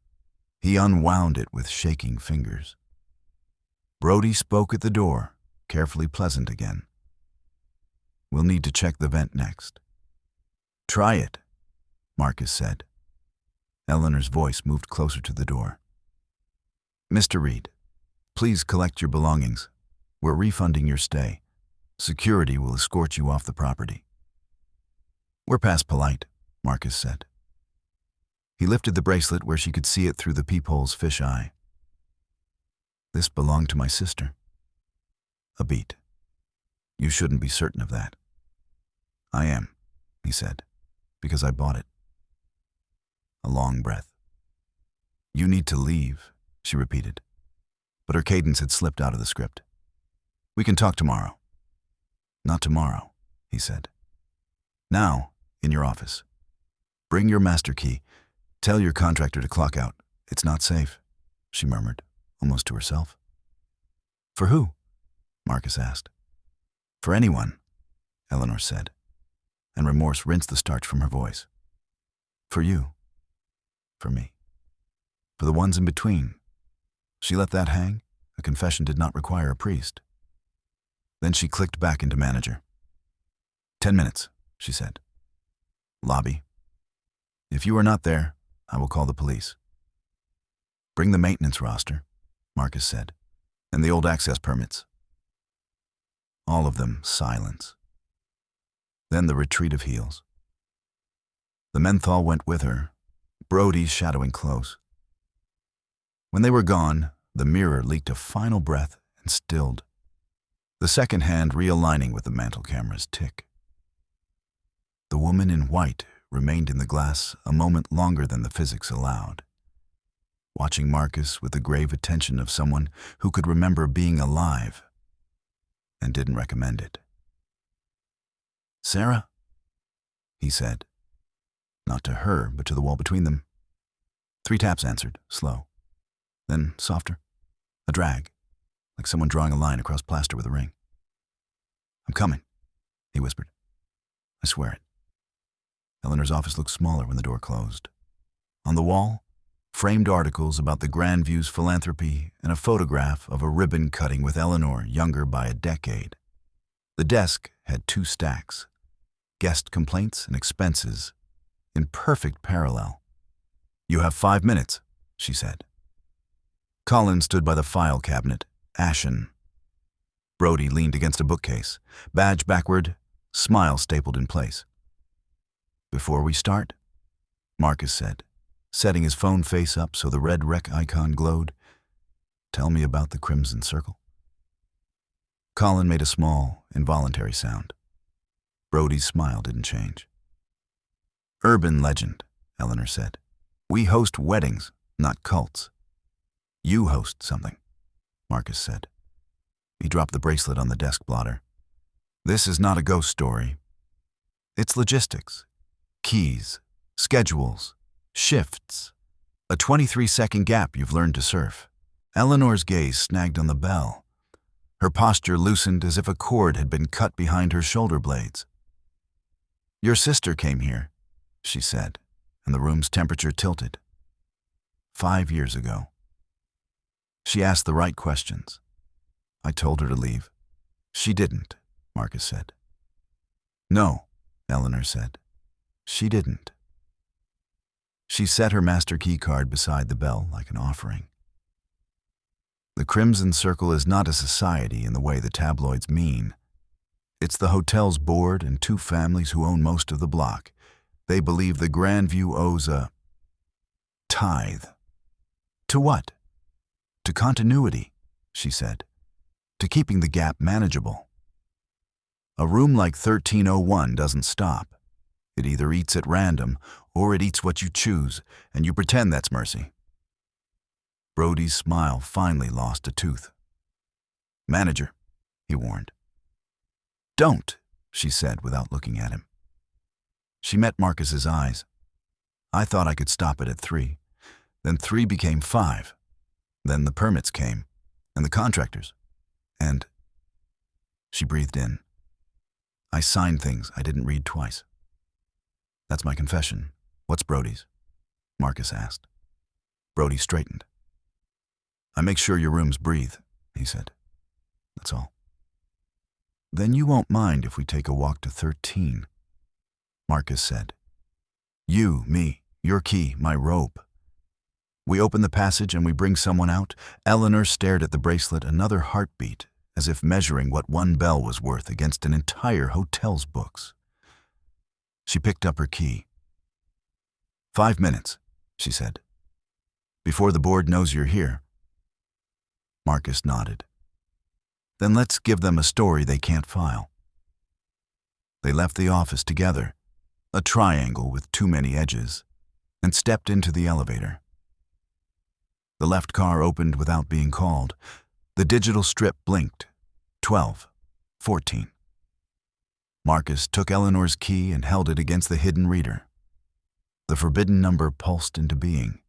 He unwound it with shaking fingers. Brody spoke at the door, carefully pleasant again. "We'll need to check the vent next." "Try it," Marcus said. Eleanor's voice moved closer to the door. "Mr. Reed, please collect your belongings. We're refunding your stay. Security will escort you off the property." "We're past polite," Marcus said. He lifted the bracelet where she could see it through the peephole's fisheye. "This belonged to my sister." A beat. "You shouldn't be certain of that." "I am," he said, "because I bought it." A long breath. "You need to leave," she repeated, but her cadence had slipped out of the script. "We can talk tomorrow." "Not tomorrow," he said. "Now, in your office. Bring your master key. Tell your contractor to clock out. It's not safe," she murmured, almost to herself. "For who?" Marcus asked. "For anyone," Eleanor said, and remorse rinsed the starch from her voice. "For you. For me. For the ones in between." She let that hang. A confession did not require a priest. Then she clicked back into manager. 10 minutes, she said. "Lobby. If you are not there, I will call the police." "Bring the maintenance roster," Marcus said, "and the old access permits." All of them silence. Then the retreat of heels. The menthol went with her, Brody shadowing close. When they were gone, the mirror leaked a final breath and stilled, the second hand realigning with the mantle camera's tick. The woman in white remained in the glass a moment longer than the physics allowed, watching Marcus with the grave attention of someone who could remember being alive and didn't recommend it. "Sarah?" he said, not to her, but to the wall between them. 3 taps answered, slow. Then softer, a drag, like someone drawing a line across plaster with a ring. "I'm coming," he whispered. "I swear it." Eleanor's office looked smaller when the door closed. On the wall, framed articles about the Grandview's philanthropy and a photograph of a ribbon cutting with Eleanor, younger by a decade. The desk had 2 stacks, guest complaints and expenses, in perfect parallel. "You have 5 minutes, she said. Colin stood by the file cabinet, ashen. Brody leaned against a bookcase, badge backward, smile stapled in place. "Before we start," Marcus said, setting his phone face up so the red rec icon glowed, "tell me about the Crimson Circle." Colin made a small, involuntary sound. Brody's smile didn't change. "Urban legend," Eleanor said. "We host weddings, not cults." "You host something," Marcus said. He dropped the bracelet on the desk blotter. "This is not a ghost story. It's logistics, keys, schedules, shifts, a 23-second gap you've learned to surf." Eleanor's gaze snagged on the bell. Her posture loosened as if a cord had been cut behind her shoulder blades. "Your sister came here," she said, and the room's temperature tilted. 5 years ago. She asked the right questions. I told her to leave. She didn't, Marcus said. "No," Eleanor said. "She didn't." She set her master key card beside the bell like an offering. The Crimson Circle is not a society in the way the tabloids mean. It's the hotel's board and 2 families who own most of the block. They believe the Grandview owes a tithe. To what? To continuity, she said. To keeping the gap manageable. A room like 1301 doesn't stop. It either eats at random, or it eats what you choose, and you pretend that's mercy. Brody's smile finally lost a tooth. Manager, he warned. Don't, she said without looking at him. She met Marcus's eyes. I thought I could stop it at 3. Then 3 became 5. Then the permits came, and the contractors. And she breathed in. I signed things I didn't read twice. That's my confession. What's Brody's? Marcus asked. Brody straightened. I make sure your rooms breathe, he said. That's all. Then you won't mind if we take a walk to 13, Marcus said. You, me, your key, my rope. We open the passage and we bring someone out. Eleanor stared at the bracelet, another heartbeat, as if measuring what 1 bell was worth against an entire hotel's books. She picked up her key. 5 minutes, she said. Before the board knows you're here. Marcus nodded. Then let's give them a story they can't file. They left the office together, a triangle with too many edges, and stepped into the elevator. The left car opened without being called. The digital strip blinked. 12, 14. Marcus took Eleanor's key and held it against the hidden reader. The forbidden number pulsed into being.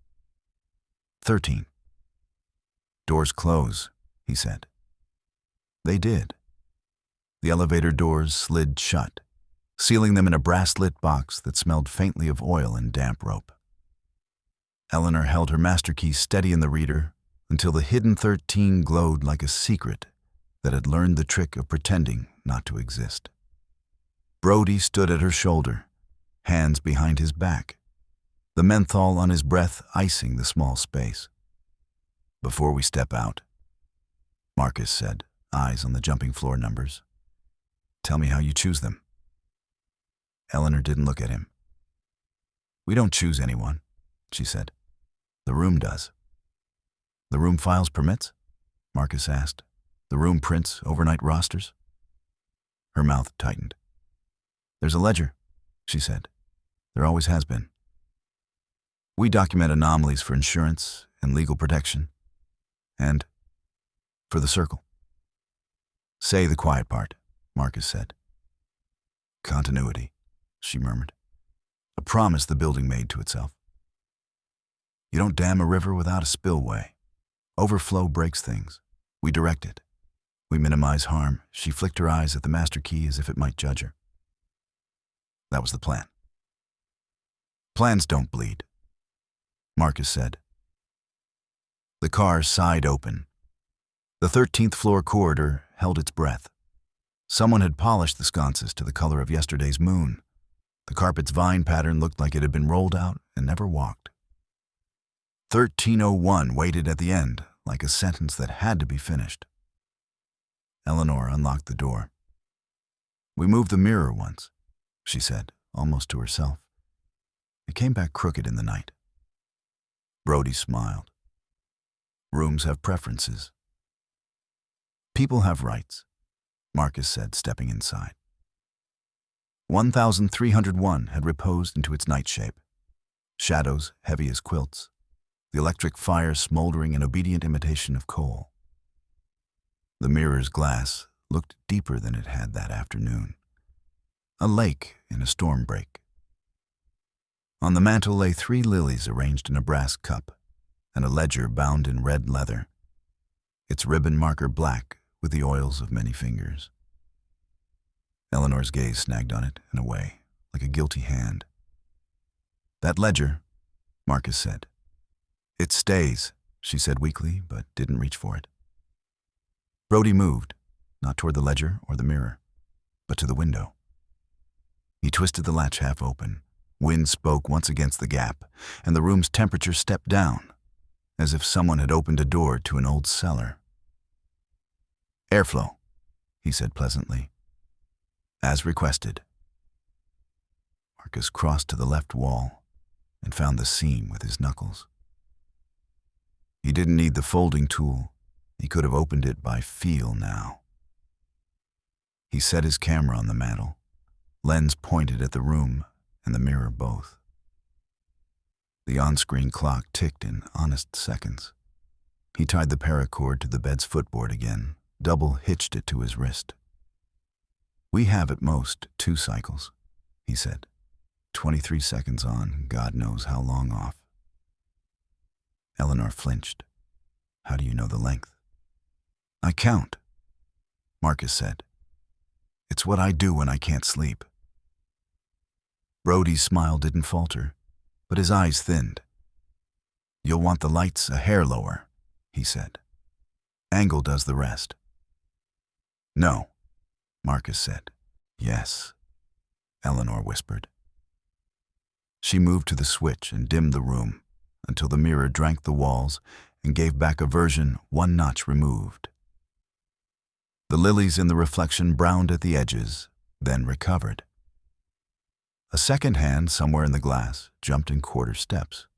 13. Doors close, he said. They did. The elevator doors slid shut, sealing them in a brass-lit box that smelled faintly of oil and damp rope. Eleanor held her master key steady in the reader until the hidden 13 glowed like a secret that had learned the trick of pretending not to exist. Brody stood at her shoulder, hands behind his back, the menthol on his breath icing the small space. Before we step out, Marcus said, eyes on the jumping floor numbers. Tell me how you choose them. Eleanor didn't look at him. We don't choose anyone, she said. The room does. The room files permits? Marcus asked. The room prints overnight rosters? Her mouth tightened. There's a ledger, she said. There always has been. We document anomalies for insurance and legal protection. And for the circle. Say the quiet part, Marcus said. Continuity, she murmured. A promise the building made to itself. You don't dam a river without a spillway. Overflow breaks things. We direct it. We minimize harm. She flicked her eyes at the master key as if it might judge her. That was the plan. Plans don't bleed, Marcus said. The car sighed open. The 13th floor corridor held its breath. Someone had polished the sconces to the color of yesterday's moon. The carpet's vine pattern looked like it had been rolled out and never walked. 1301 waited at the end, like a sentence that had to be finished. Eleanor unlocked the door. We moved the mirror once, she said, almost to herself. It came back crooked in the night. Brody smiled. Rooms have preferences. People have rights, Marcus said, stepping inside. 1301 had reposed into its night shape. Shadows heavy as quilts. The electric fire smoldering in obedient imitation of coal. The mirror's glass looked deeper than it had that afternoon. A lake in a storm break. On the mantel lay 3 lilies arranged in a brass cup, and a ledger bound in red leather, its ribbon marker black with the oils of many fingers. Eleanor's gaze snagged on it in a way, like a guilty hand. That ledger, Marcus said. It stays, she said weakly, but didn't reach for it. Brody moved, not toward the ledger or the mirror, but to the window. He twisted the latch half open, Wind spoke once against the gap, and the room's temperature stepped down, as if someone had opened a door to an old cellar. "Airflow," he said pleasantly. "As requested." Marcus crossed to the left wall and found the seam with his knuckles. He didn't need the folding tool. He could have opened it by feel now. He set his camera on the mantel, lens pointed at the room and the mirror both. The on-screen clock ticked in honest seconds. He tied the paracord to the bed's footboard again, double-hitched it to his wrist. "We have at most 2 cycles," he said. 23 seconds on, God knows how long off. Eleanor flinched. "How do you know the length?" "I count," Marcus said. "It's what I do when I can't sleep." Brody's smile didn't falter, but his eyes thinned. "You'll want the lights a hair lower," he said. "Angle does the rest." "No," Marcus said. "Yes," Eleanor whispered. She moved to the switch and dimmed the room until the mirror drank the walls and gave back a version 1 notch removed. The lilies in the reflection browned at the edges, then recovered. A second hand somewhere in the glass jumped in quarter steps.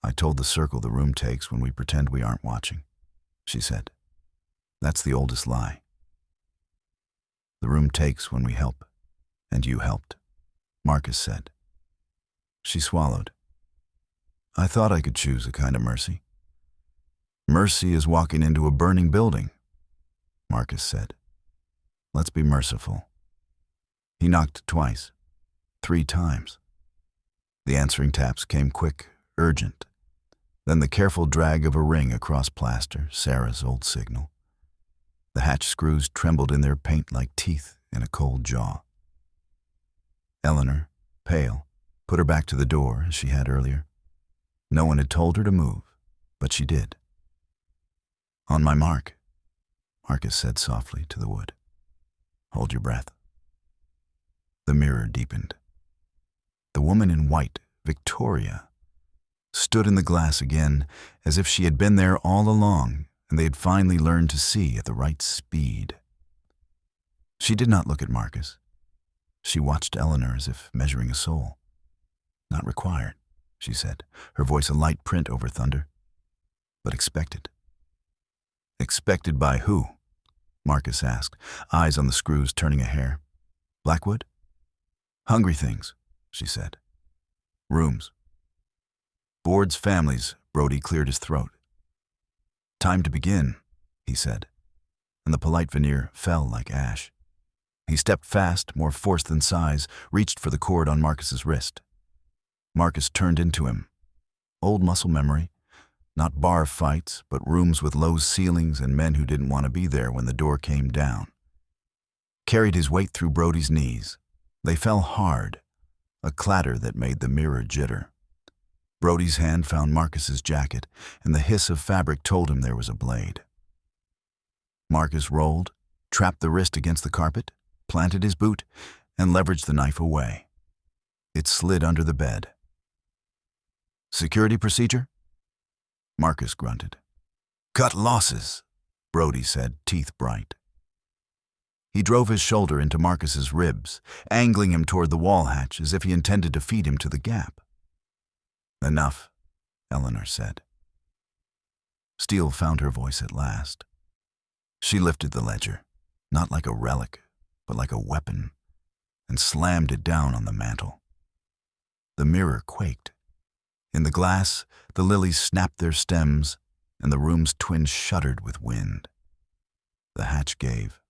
"I told the circle the room takes when we pretend we aren't watching," she said. "That's the oldest lie. The room takes when we help, and you helped," Marcus said. She swallowed. "I thought I could choose a kind of mercy." "Mercy is walking into a burning building," Marcus said. "Let's be merciful." He knocked twice, 3 times. The answering taps came quick, urgent. Then the careful drag of a ring across plaster, Sarah's old signal. The hatch screws trembled in their paint like teeth in a cold jaw. Eleanor, pale, put her back to the door as she had earlier. No one had told her to move, but she did. "On my mark," Marcus said softly to the wood. "Hold your breath." The mirror deepened. The woman in white, Victoria, stood in the glass again as if she had been there all along and they had finally learned to see at the right speed. She did not look at Marcus. She watched Eleanor as if measuring a soul. "Not required," she said, her voice a light print over thunder. "But expected." "Expected by who?" Marcus asked, eyes on the screws turning a hair. "Blackwood?" "Hungry things," she said. "Rooms." "Boards, families," Brody cleared his throat. "Time to begin," he said, and the polite veneer fell like ash. He stepped fast, more force than size, reached for the cord on Marcus's wrist. Marcus turned into him. Old muscle memory. Not bar fights, but rooms with low ceilings and men who didn't want to be there when the door came down. Carried his weight through Brody's knees. They fell hard, a clatter that made the mirror jitter. Brody's hand found Marcus's jacket, and the hiss of fabric told him there was a blade. Marcus rolled, trapped the wrist against the carpet, planted his boot, and leveraged the knife away. It slid under the bed. "Security procedure?" Marcus grunted. "Cut losses," Brody said, teeth bright. He drove his shoulder into Marcus's ribs, angling him toward the wall hatch as if he intended to feed him to the gap. "Enough," Eleanor said. Steele found her voice at last. She lifted the ledger, not like a relic, but like a weapon, and slammed it down on the mantel. The mirror quaked. In the glass, the lilies snapped their stems, and the room's twin shuddered with wind. The hatch gave.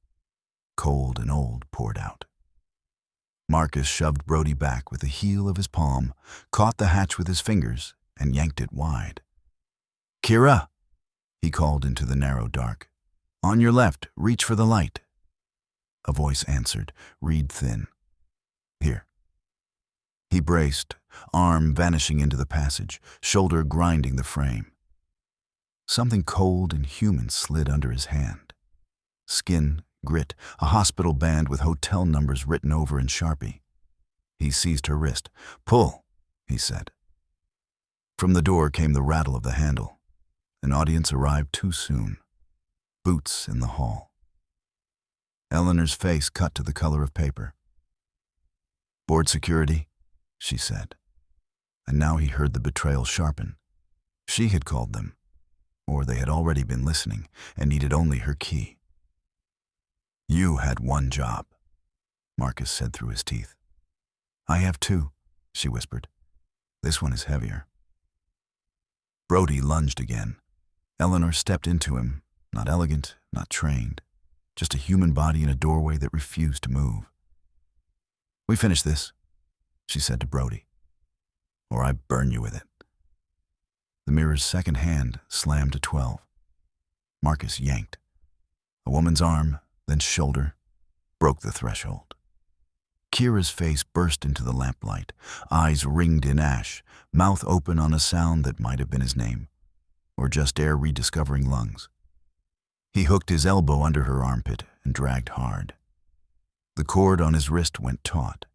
Cold and old poured out. Marcus shoved Brody back with the heel of his palm, caught the hatch with his fingers, and yanked it wide. "Kira," he called into the narrow dark. "On your left, reach for the light." A voice answered, reed thin. "Here." He braced, arm vanishing into the passage, shoulder grinding the frame. Something cold and human slid under his hand. Skin, grit, a hospital band with hotel numbers written over in Sharpie. He seized her wrist. "Pull," he said. From the door came the rattle of the handle. An audience arrived too soon. Boots in the hall. Eleanor's face cut to the color of paper. "Board security," she said. And now he heard the betrayal sharpen. She had called them, or they had already been listening and needed only her key. "You had one job," Marcus said through his teeth. "I have two," she whispered. "This one is heavier." Brody lunged again. Eleanor stepped into him, not elegant, not trained, just a human body in a doorway that refused to move. "We finish this," she said to Brody, "or I burn you with it." The mirror's second hand slammed to 12. Marcus yanked. A woman's arm, then shoulder, broke the threshold. Kira's face burst into the lamplight, eyes ringed in ash, mouth open on a sound that might have been his name, or just air rediscovering lungs. He hooked his elbow under her armpit and dragged hard. The cord on his wrist went taut.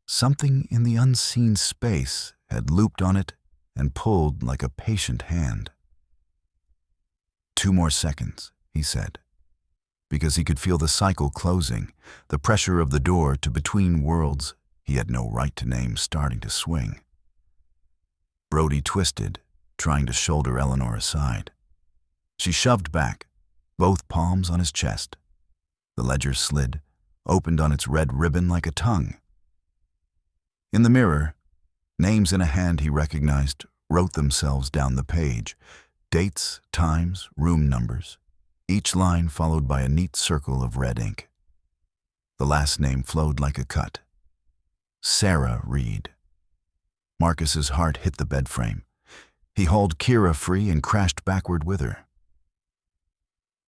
Something in the unseen space had looped on it and pulled like a patient hand. "2 more seconds," he said, because he could feel the cycle closing, the pressure of the door to between worlds he had no right to name starting to swing. Brody twisted, trying to shoulder Eleanor aside. She shoved back, both palms on his chest. The ledger slid, opened on its red ribbon like a tongue. In the mirror, names in a hand he recognized wrote themselves down the page, dates, times, room numbers, each line followed by a neat circle of red ink. The last name flowed like a cut. Sarah Reed. Marcus's heart hit the bed frame. He hauled Kira free and crashed backward with her.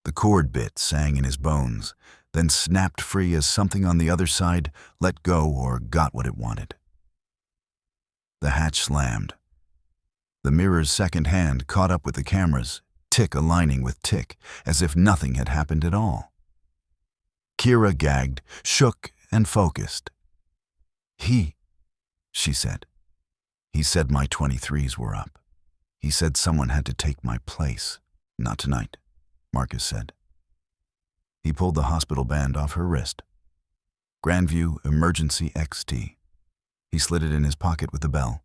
The cord bit sang in his bones, then snapped free as something on the other side let go or got what it wanted. The hatch slammed. The mirror's second hand caught up with the camera's, tick aligning with tick, as if nothing had happened at all. Kira gagged, shook, and focused. She said. "He said my 23s were up. He said someone had to take my place." "Not tonight," Marcus said. He pulled the hospital band off her wrist. Grandview Emergency XT. He slid it in his pocket with the bell.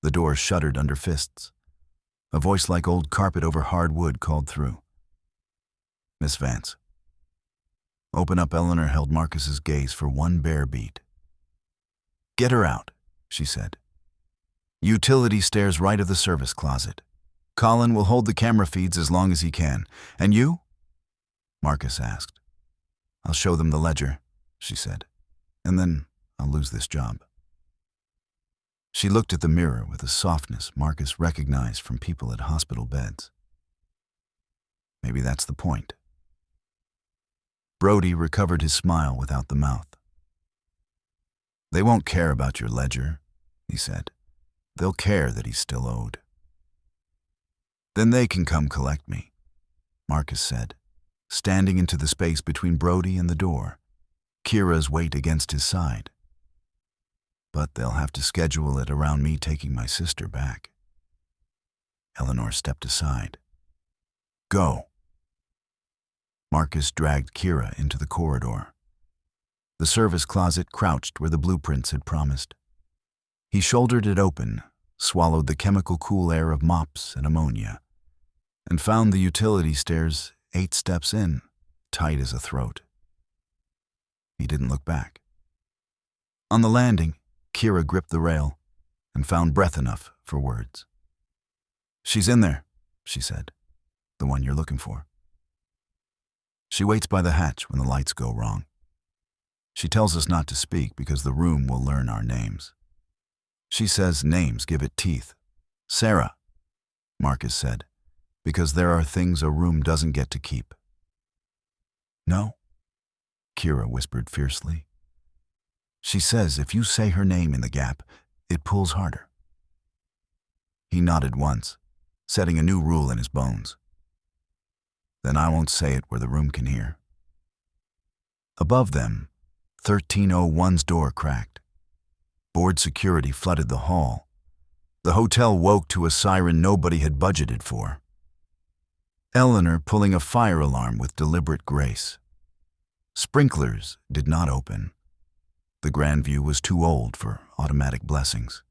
The door shuddered under fists. A voice like old carpet over hard wood called through. "Miss Vance." Open up. Eleanor held Marcus's gaze for one bare beat. "Get her out," she said. "Utility stairs right of the service closet. Colin will hold the camera feeds as long as he can. And you?" Marcus asked. "I'll show them the ledger," she said. "And then I'll lose this job." She looked at the mirror with a softness Marcus recognized from people at hospital beds. Maybe that's the point. Brody recovered his smile without the mouth. "They won't care about your ledger," he said. "They'll care that he's still owed." "Then they can come collect me," Marcus said, standing into the space between Brody and the door, Kira's weight against his side. "But they'll have to schedule it around me taking my sister back." Eleanor stepped aside. "Go." Marcus dragged Kira into the corridor. The service closet crouched where the blueprints had promised. He shouldered it open, swallowed the chemical cool air of mops and ammonia, and found the utility stairs 8 steps in, tight as a throat. He didn't look back. On the landing, Kira gripped the rail and found breath enough for words. "She's in there," she said. "The one you're looking for. She waits by the hatch when the lights go wrong. She tells us not to speak because the room will learn our names. She says names give it teeth. Sarah," Marcus said, "because there are things a room doesn't get to keep." "No," Kira whispered fiercely. "She says if you say her name in the gap, it pulls harder." He nodded once, setting a new rule in his bones. "Then I won't say it where the room can hear." Above them, 1301's door cracked. Board security flooded the hall. The hotel woke to a siren nobody had budgeted for. Eleanor pulling a fire alarm with deliberate grace. Sprinklers did not open. The Grandview was too old for automatic blessings.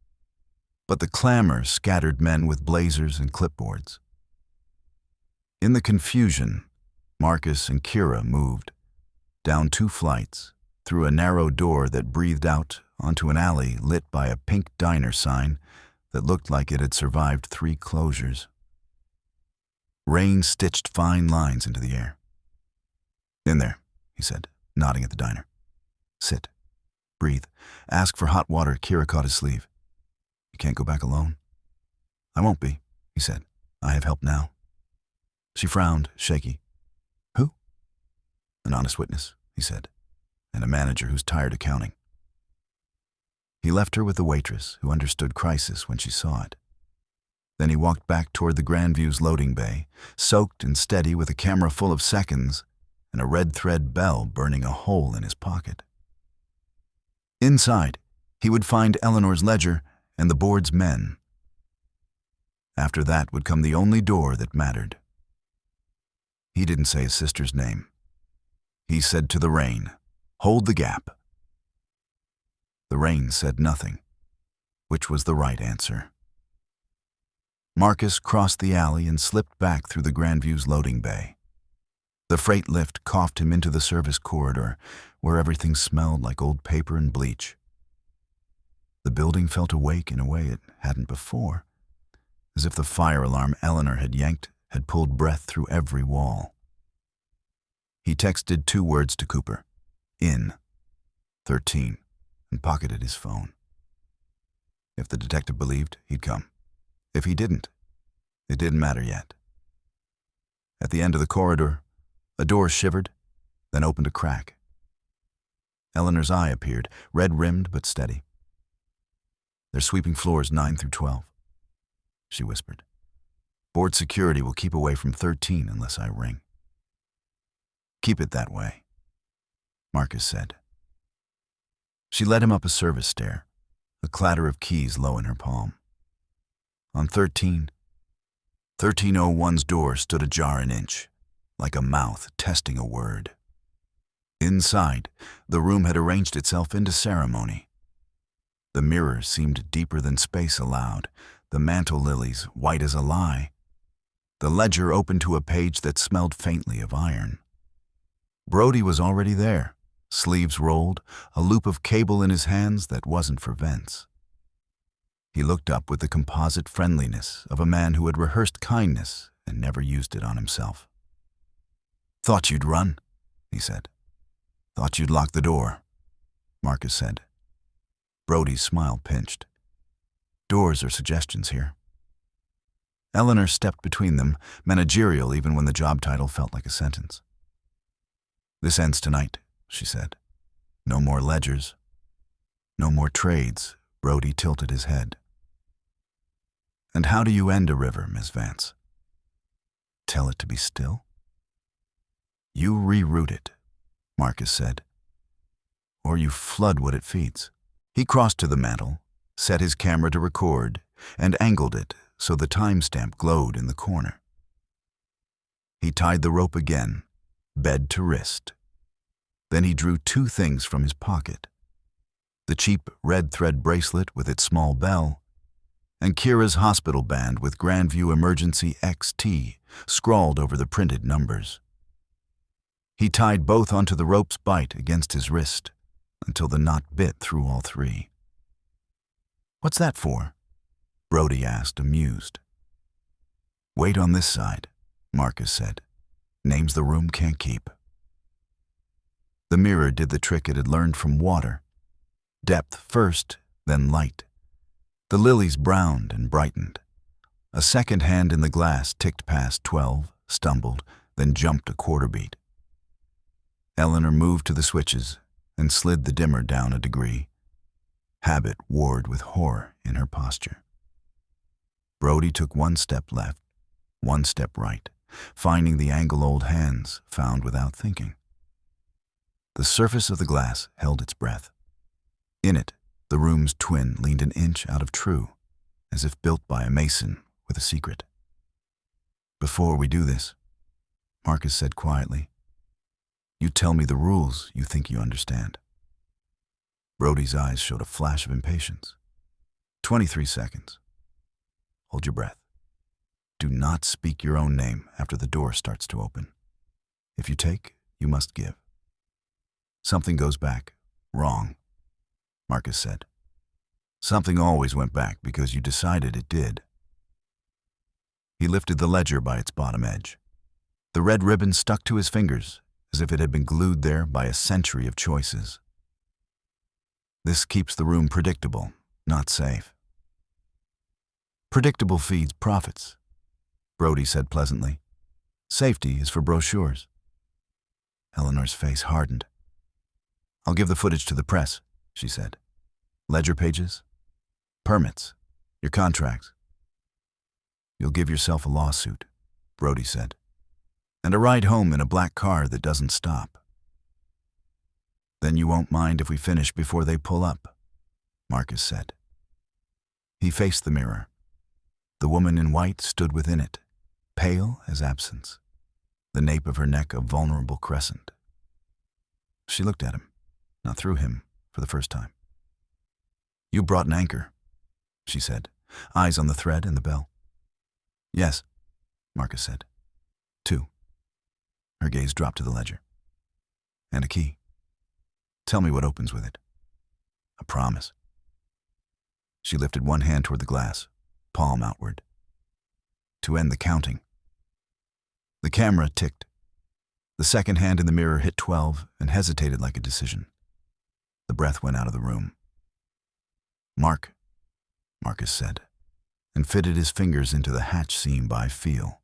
But the clamor scattered men with blazers and clipboards. In the confusion, Marcus and Kira moved, down 2 flights, through a narrow door that breathed out onto an alley lit by a pink diner sign that looked like it had survived 3 closures. Rain stitched fine lines into the air. "In there," he said, nodding at the diner. "Sit. Breathe. Ask for hot water." Kira caught his sleeve. "You can't go back alone?" "I won't be," he said. "I have help now." She frowned, shaky. "Who?" "An honest witness," he said, "and a manager who's tired of counting." He left her with the waitress, who understood crisis when she saw it. Then he walked back toward the Grandview's loading bay, soaked and steady with a camera full of seconds and a red thread bell burning a hole in his pocket. Inside, he would find Eleanor's ledger and the board's men. After that would come the only door that mattered. He didn't say his sister's name. He said to the rain, "Hold the gap." The rain said nothing, which was the right answer. Marcus crossed the alley and slipped back through the Grandview's loading bay. The freight lift coughed him into the service corridor, where everything smelled like old paper and bleach. The building felt awake in a way it hadn't before, as if the fire alarm Eleanor had yanked had pulled breath through every wall. He texted 2 words to Cooper, "In 13, and pocketed his phone. If the detective believed, he'd come. If he didn't, it didn't matter yet. At the end of the corridor, a door shivered, then opened a crack. Eleanor's eye appeared, red-rimmed but steady. "They're sweeping floors 9 through 12, she whispered. "Board security will keep away from 13 unless I ring." "Keep it that way," Marcus said. She led him up a service stair, a clatter of keys low in her palm. On 1301's door stood ajar an inch, like a mouth testing a word. Inside, the room had arranged itself into ceremony. The mirror seemed deeper than space allowed, the mantle lilies white as a lie. The ledger opened to a page that smelled faintly of iron. Brody was already there, sleeves rolled, a loop of cable in his hands that wasn't for vents. He looked up with the composite friendliness of a man who had rehearsed kindness and never used it on himself. "Thought you'd run," he said. "Thought you'd lock the door," Marcus said. Brody's smile pinched. "Doors are suggestions here." Eleanor stepped between them, managerial even when the job title felt like a sentence. "This ends tonight," she said. "No more ledgers. No more trades." Brody tilted his head. "And how do you end a river, Miss Vance? Tell it to be still?" "You reroute it," Marcus said. "Or you flood what it feeds." He crossed to the mantel, set his camera to record, and angled it so the timestamp glowed in the corner. He tied the rope again, bed to wrist. Then he drew 2 things from his pocket: the cheap red thread bracelet with its small bell, and Kira's hospital band with Grandview Emergency XT scrawled over the printed numbers. He tied both onto the rope's bight against his wrist until the knot bit through all 3. "What's that for?" Brody asked, amused. "Wait on this side," Marcus said. "Names the room can't keep." The mirror did the trick it had learned from water. Depth first, then light. The lilies browned and brightened. A second hand in the glass ticked past 12, stumbled, then jumped a quarter beat. Eleanor moved to the switches and slid the dimmer down a degree. Habit warred with horror in her posture. Brody took 1 step left, 1 step right, finding the angle old hands found without thinking. The surface of the glass held its breath. In it, The room's twin leaned an inch out of true, as if built by a mason with a secret. "Before we do this," Marcus said quietly, "you tell me the rules you think you understand." Brody's eyes showed a flash of impatience. 23 seconds. Hold your breath. Do not speak your own name after the door starts to open. If you take, you must give. Something goes back. Wrong, Marcus said. Something always went back because you decided it did. He lifted the ledger by its bottom edge. The red ribbon stuck to his fingers as if it had been glued there by a century of choices. This keeps the room predictable, not safe. Predictable feeds profits, Brody said pleasantly. Safety is for brochures. Eleanor's face hardened. I'll give the footage to the press, she said. Ledger pages, permits, your contracts. You'll give yourself a lawsuit, Brody said, and a ride home in a black car that doesn't stop. Then you won't mind if we finish before they pull up, Marcus said. He faced the mirror. The woman in white stood within it, pale as absence, the nape of her neck a vulnerable crescent. She looked at him, not through him, for the first time. You brought an anchor, she said, eyes on the thread and the bell. Yes, Marcus said. 2. Her gaze dropped to the ledger. And a key. Tell me what opens with it. A promise. She lifted one hand toward the glass, palm outward. To end the counting. The camera ticked. The second hand in the mirror hit 12 and hesitated like a decision. The breath went out of the room. Mark, Marcus said, and fitted his fingers into the hatch seam by feel.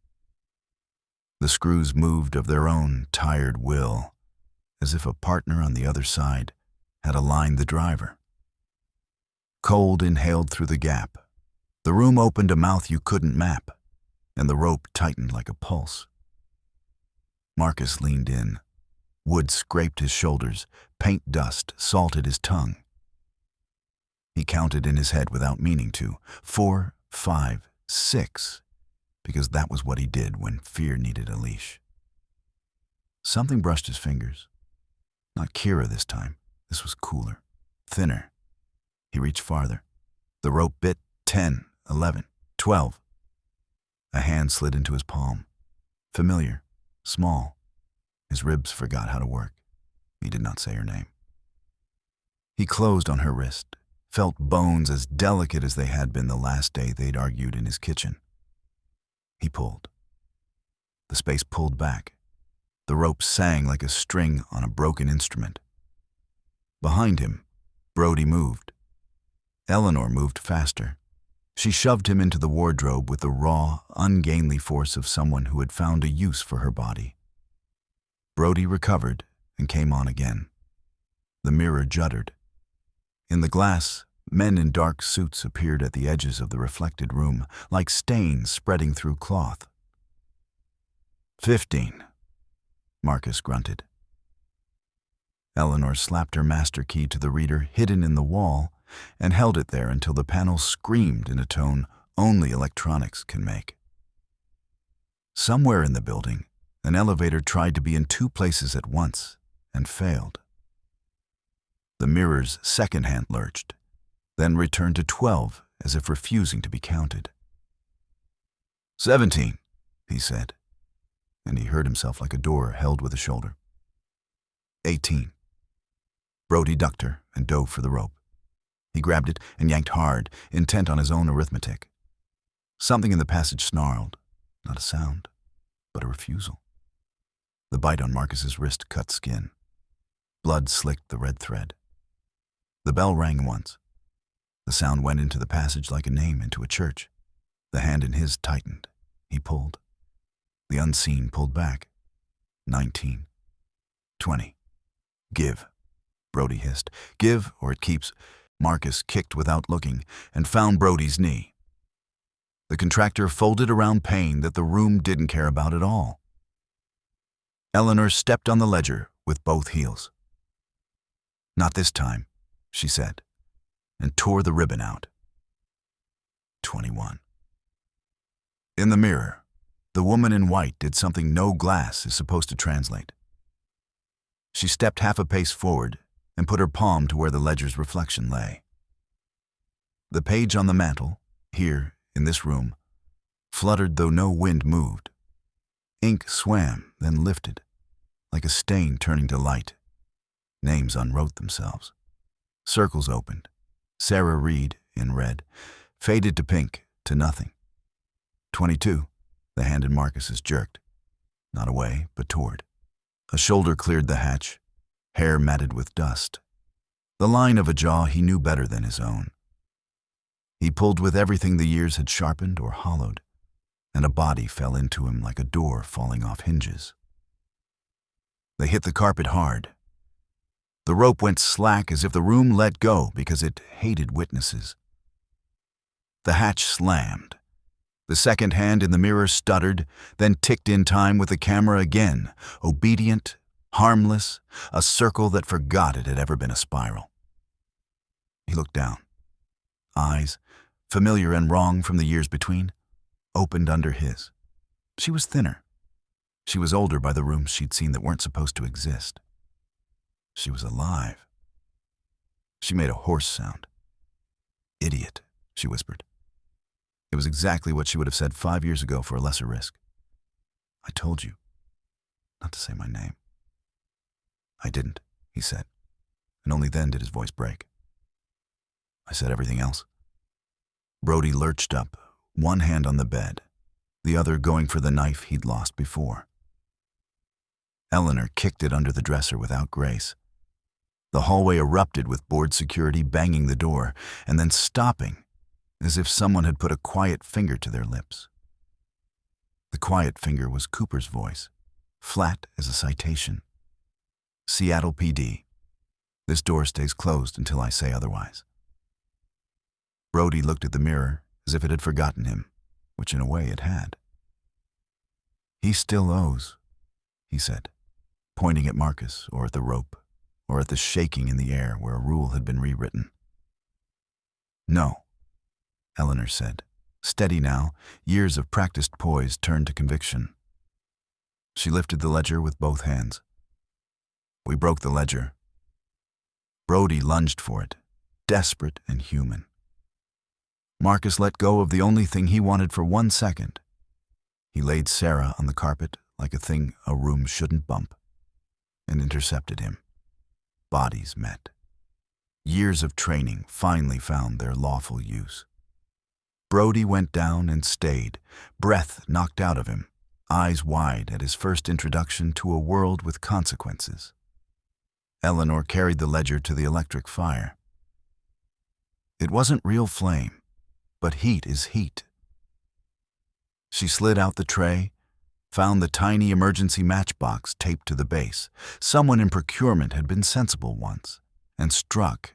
The screws moved of their own tired will, as if a partner on the other side had aligned the driver. Cold inhaled through the gap. The room opened a mouth you couldn't map, and the rope tightened like a pulse. Marcus leaned in. Wood scraped his shoulders, paint dust salted his tongue. He counted in his head without meaning to. 4, 5, 6, because that was what he did when fear needed a leash. Something brushed his fingers. Not Kira this time. This was cooler, thinner. He reached farther. The rope bit 10, 11, 12. A hand slid into his palm. Familiar, small. His ribs forgot how to work. He did not say her name. He closed on her wrist, felt bones as delicate as they had been the last day they'd argued in his kitchen. He pulled. The space pulled back. The rope sang like a string on a broken instrument. Behind him, Brody moved. Eleanor moved faster. She shoved him into the wardrobe with the raw, ungainly force of someone who had found a use for her body. Brody recovered and came on again. The mirror juddered. In the glass, men in dark suits appeared at the edges of the reflected room, like stains spreading through cloth. 15, Marcus grunted. Eleanor slapped her master key to the reader hidden in the wall and held it there until the panel screamed in a tone only electronics can make. Somewhere in the building, an elevator tried to be in 2 places at once and failed. The mirror's second hand lurched, then returned to 12 as if refusing to be counted. 17, he said, and he heard himself like a door held with a shoulder. 18. Brody ducked her and dove for the rope. He grabbed it and yanked hard, intent on his own arithmetic. Something in the passage snarled, not a sound, but a refusal. The bite on Marcus's wrist cut skin. Blood slicked the red thread. The bell rang once. The sound went into the passage like a name into a church. The hand in his tightened. He pulled. The unseen pulled back. 19. 20. Give, Brody hissed. Give, or it keeps. Marcus kicked without looking and found Brody's knee. The contractor folded around pain that the room didn't care about at all. Eleanor stepped on the ledger with both heels. Not this time, she said. and tore the ribbon out. 21. In the mirror, the woman in white did something no glass is supposed to translate. She stepped half a pace forward and put her palm to where the ledger's reflection lay. The page on the mantel, here, in this room, fluttered though no wind moved. Ink swam, then lifted, like a stain turning to light. Names unwrote themselves. Circles opened. Sarah Reed, in red, faded to pink, to nothing. 22, the hand in Marcus's jerked. Not away, but toward. A shoulder cleared the hatch, hair matted with dust. The line of a jaw he knew better than his own. He pulled with everything the years had sharpened or hollowed, and a body fell into him like a door falling off hinges. They hit the carpet hard. The rope went slack as if the room let go because it hated witnesses. The hatch slammed. The second hand in the mirror stuttered, then ticked in time with the camera again, obedient, harmless, a circle that forgot it had ever been a spiral. He looked down. Eyes, familiar and wrong from the years between, opened under his. She was thinner. She was older by the rooms she'd seen that weren't supposed to exist. She was alive. She made a hoarse sound. "Idiot," she whispered. It was exactly what she would have said 5 years ago for a lesser risk. "I told you not to say my name." "I didn't," he said, and only then did his voice break. "I said everything else." Brody lurched up, one hand on the bed, the other going for the knife he'd lost before. Eleanor kicked it under the dresser without grace. The hallway erupted with board security banging the door, and then stopping, as if someone had put a quiet finger to their lips. The quiet finger was Cooper's voice, flat as a citation. "Seattle PD. This door stays closed until I say otherwise." Brody looked at the mirror as if it had forgotten him, which in a way it had. "He still owes," he said, pointing at Marcus or at the rope, or at the shaking in the air where a rule had been rewritten. "No," Eleanor said, steady now, years of practiced poise turned to conviction. She lifted the ledger with both hands. "We broke the ledger." Brody lunged for it, desperate and human. Marcus let go of the only thing he wanted for 1 second. He laid Sarah on the carpet like a thing a room shouldn't bump, and intercepted him. Bodies met. Years of training finally found their lawful use. Brody went down and stayed, breath knocked out of him, eyes wide at his first introduction to a world with consequences. Eleanor carried the ledger to the electric fire. It wasn't real flame, but heat is heat. She slid out the tray, found the tiny emergency matchbox taped to the base. Someone in procurement had been sensible once, and struck.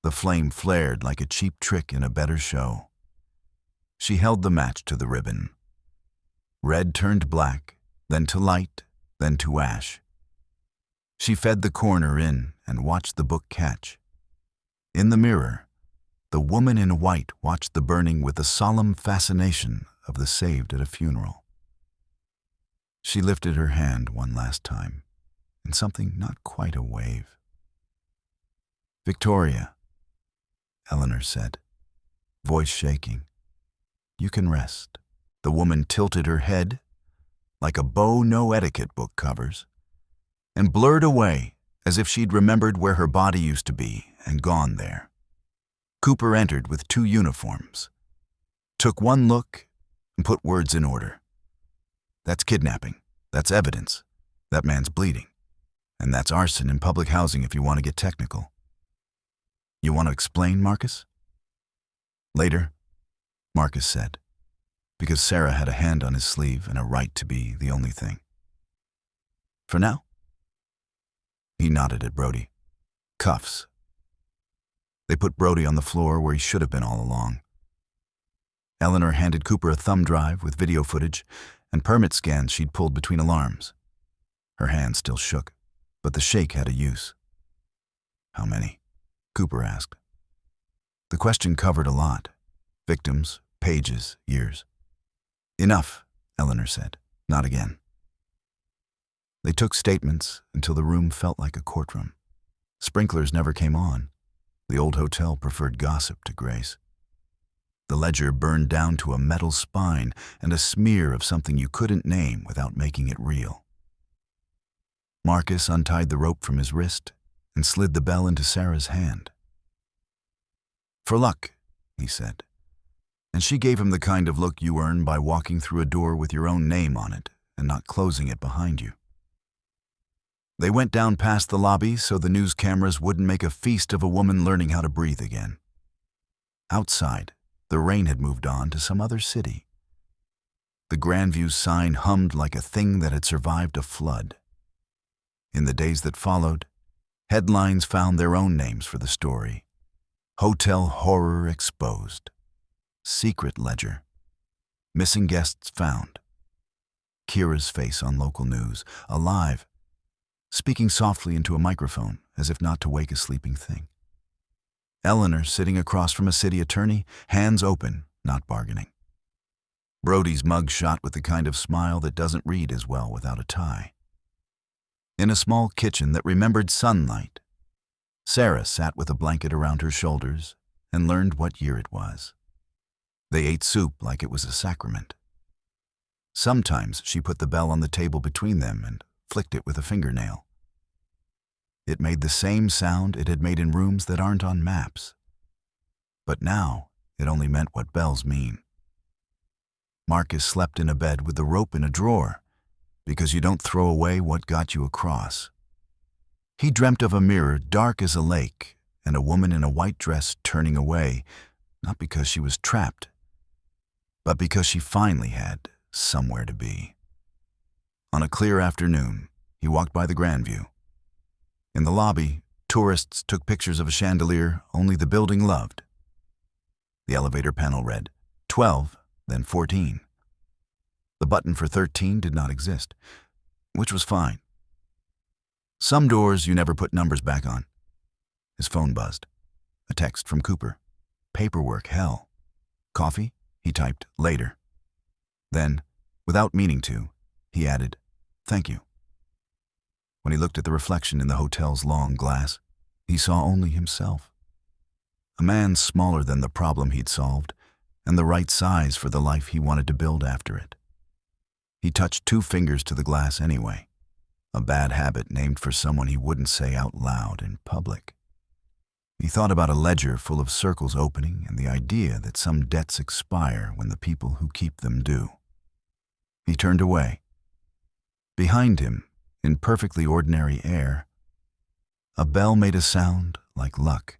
The flame flared like a cheap trick in a better show. She held the match to the ribbon. Red turned black, then to light, then to ash. She fed the corner in and watched the book catch. In the mirror, the woman in white watched the burning with the solemn fascination of the saved at a funeral. She lifted her hand one last time, in something not quite a wave. "Victoria," Eleanor said, voice shaking, "you can rest." The woman tilted her head, like a bow no etiquette book covers, and blurred away as if she'd remembered where her body used to be and gone there. Cooper entered with 2 uniforms, took one look, and put words in order. "That's kidnapping. That's evidence. That man's bleeding. And that's arson in public housing if you want to get technical. You want to explain, Marcus?" "Later," Marcus said, because Sarah had a hand on his sleeve and a right to be the only thing. "For now?" He nodded at Brody. "Cuffs." They put Brody on the floor where he should have been all along. Eleanor handed Cooper a thumb drive with video footage and permit scans she'd pulled between alarms. Her hand still shook, but the shake had a use. "How many?" Cooper asked. The question covered a lot. Victims, pages, years. Enough, Eleanor said. Not again. They took statements until the room felt like a courtroom. Sprinklers never came on. The old hotel preferred gossip to grace. The ledger burned down to a metal spine and a smear of something you couldn't name without making it real. Marcus untied the rope from his wrist and slid the bell into Sarah's hand. "For luck," he said, and she gave him the kind of look you earn by walking through a door with your own name on it and not closing it behind you. They went down past the lobby so the news cameras wouldn't make a feast of a woman learning how to breathe again. Outside, the rain had moved on to some other city. The Grandview sign hummed like a thing that had survived a flood. In the days that followed, headlines found their own names for the story. Hotel horror exposed. Secret ledger. Missing guests found. Kira's face on local news, alive, speaking softly into a microphone as if not to wake a sleeping thing. Eleanor sitting across from a city attorney, hands open, not bargaining. Brody's mug shot with the kind of smile that doesn't read as well without a tie. In a small kitchen that remembered sunlight, Sarah sat with a blanket around her shoulders and learned what year it was. They ate soup like it was a sacrament. Sometimes she put the bell on the table between them and flicked it with a fingernail. It made the same sound it had made in rooms that aren't on maps. But now it only meant what bells mean. Marcus slept in a bed with the rope in a drawer, because you don't throw away what got you across. He dreamt of a mirror dark as a lake and a woman in a white dress turning away, not because she was trapped, but because she finally had somewhere to be. On a clear afternoon, he walked by the Grandview. In the lobby, tourists took pictures of a chandelier only the building loved. The elevator panel read 12, then 14. The button for 13 did not exist, which was fine. Some doors you never put numbers back on. His phone buzzed. A text from Cooper. Paperwork, hell. Coffee? He typed, later. Then, without meaning to, he added, thank you. When he looked at the reflection in the hotel's long glass, he saw only himself. A man smaller than the problem he'd solved, and the right size for the life he wanted to build after it. He touched 2 fingers to the glass anyway, a bad habit named for someone he wouldn't say out loud in public. He thought about a ledger full of circles opening and the idea that some debts expire when the people who keep them do. He turned away. Behind him, in perfectly ordinary air, a bell made a sound like luck,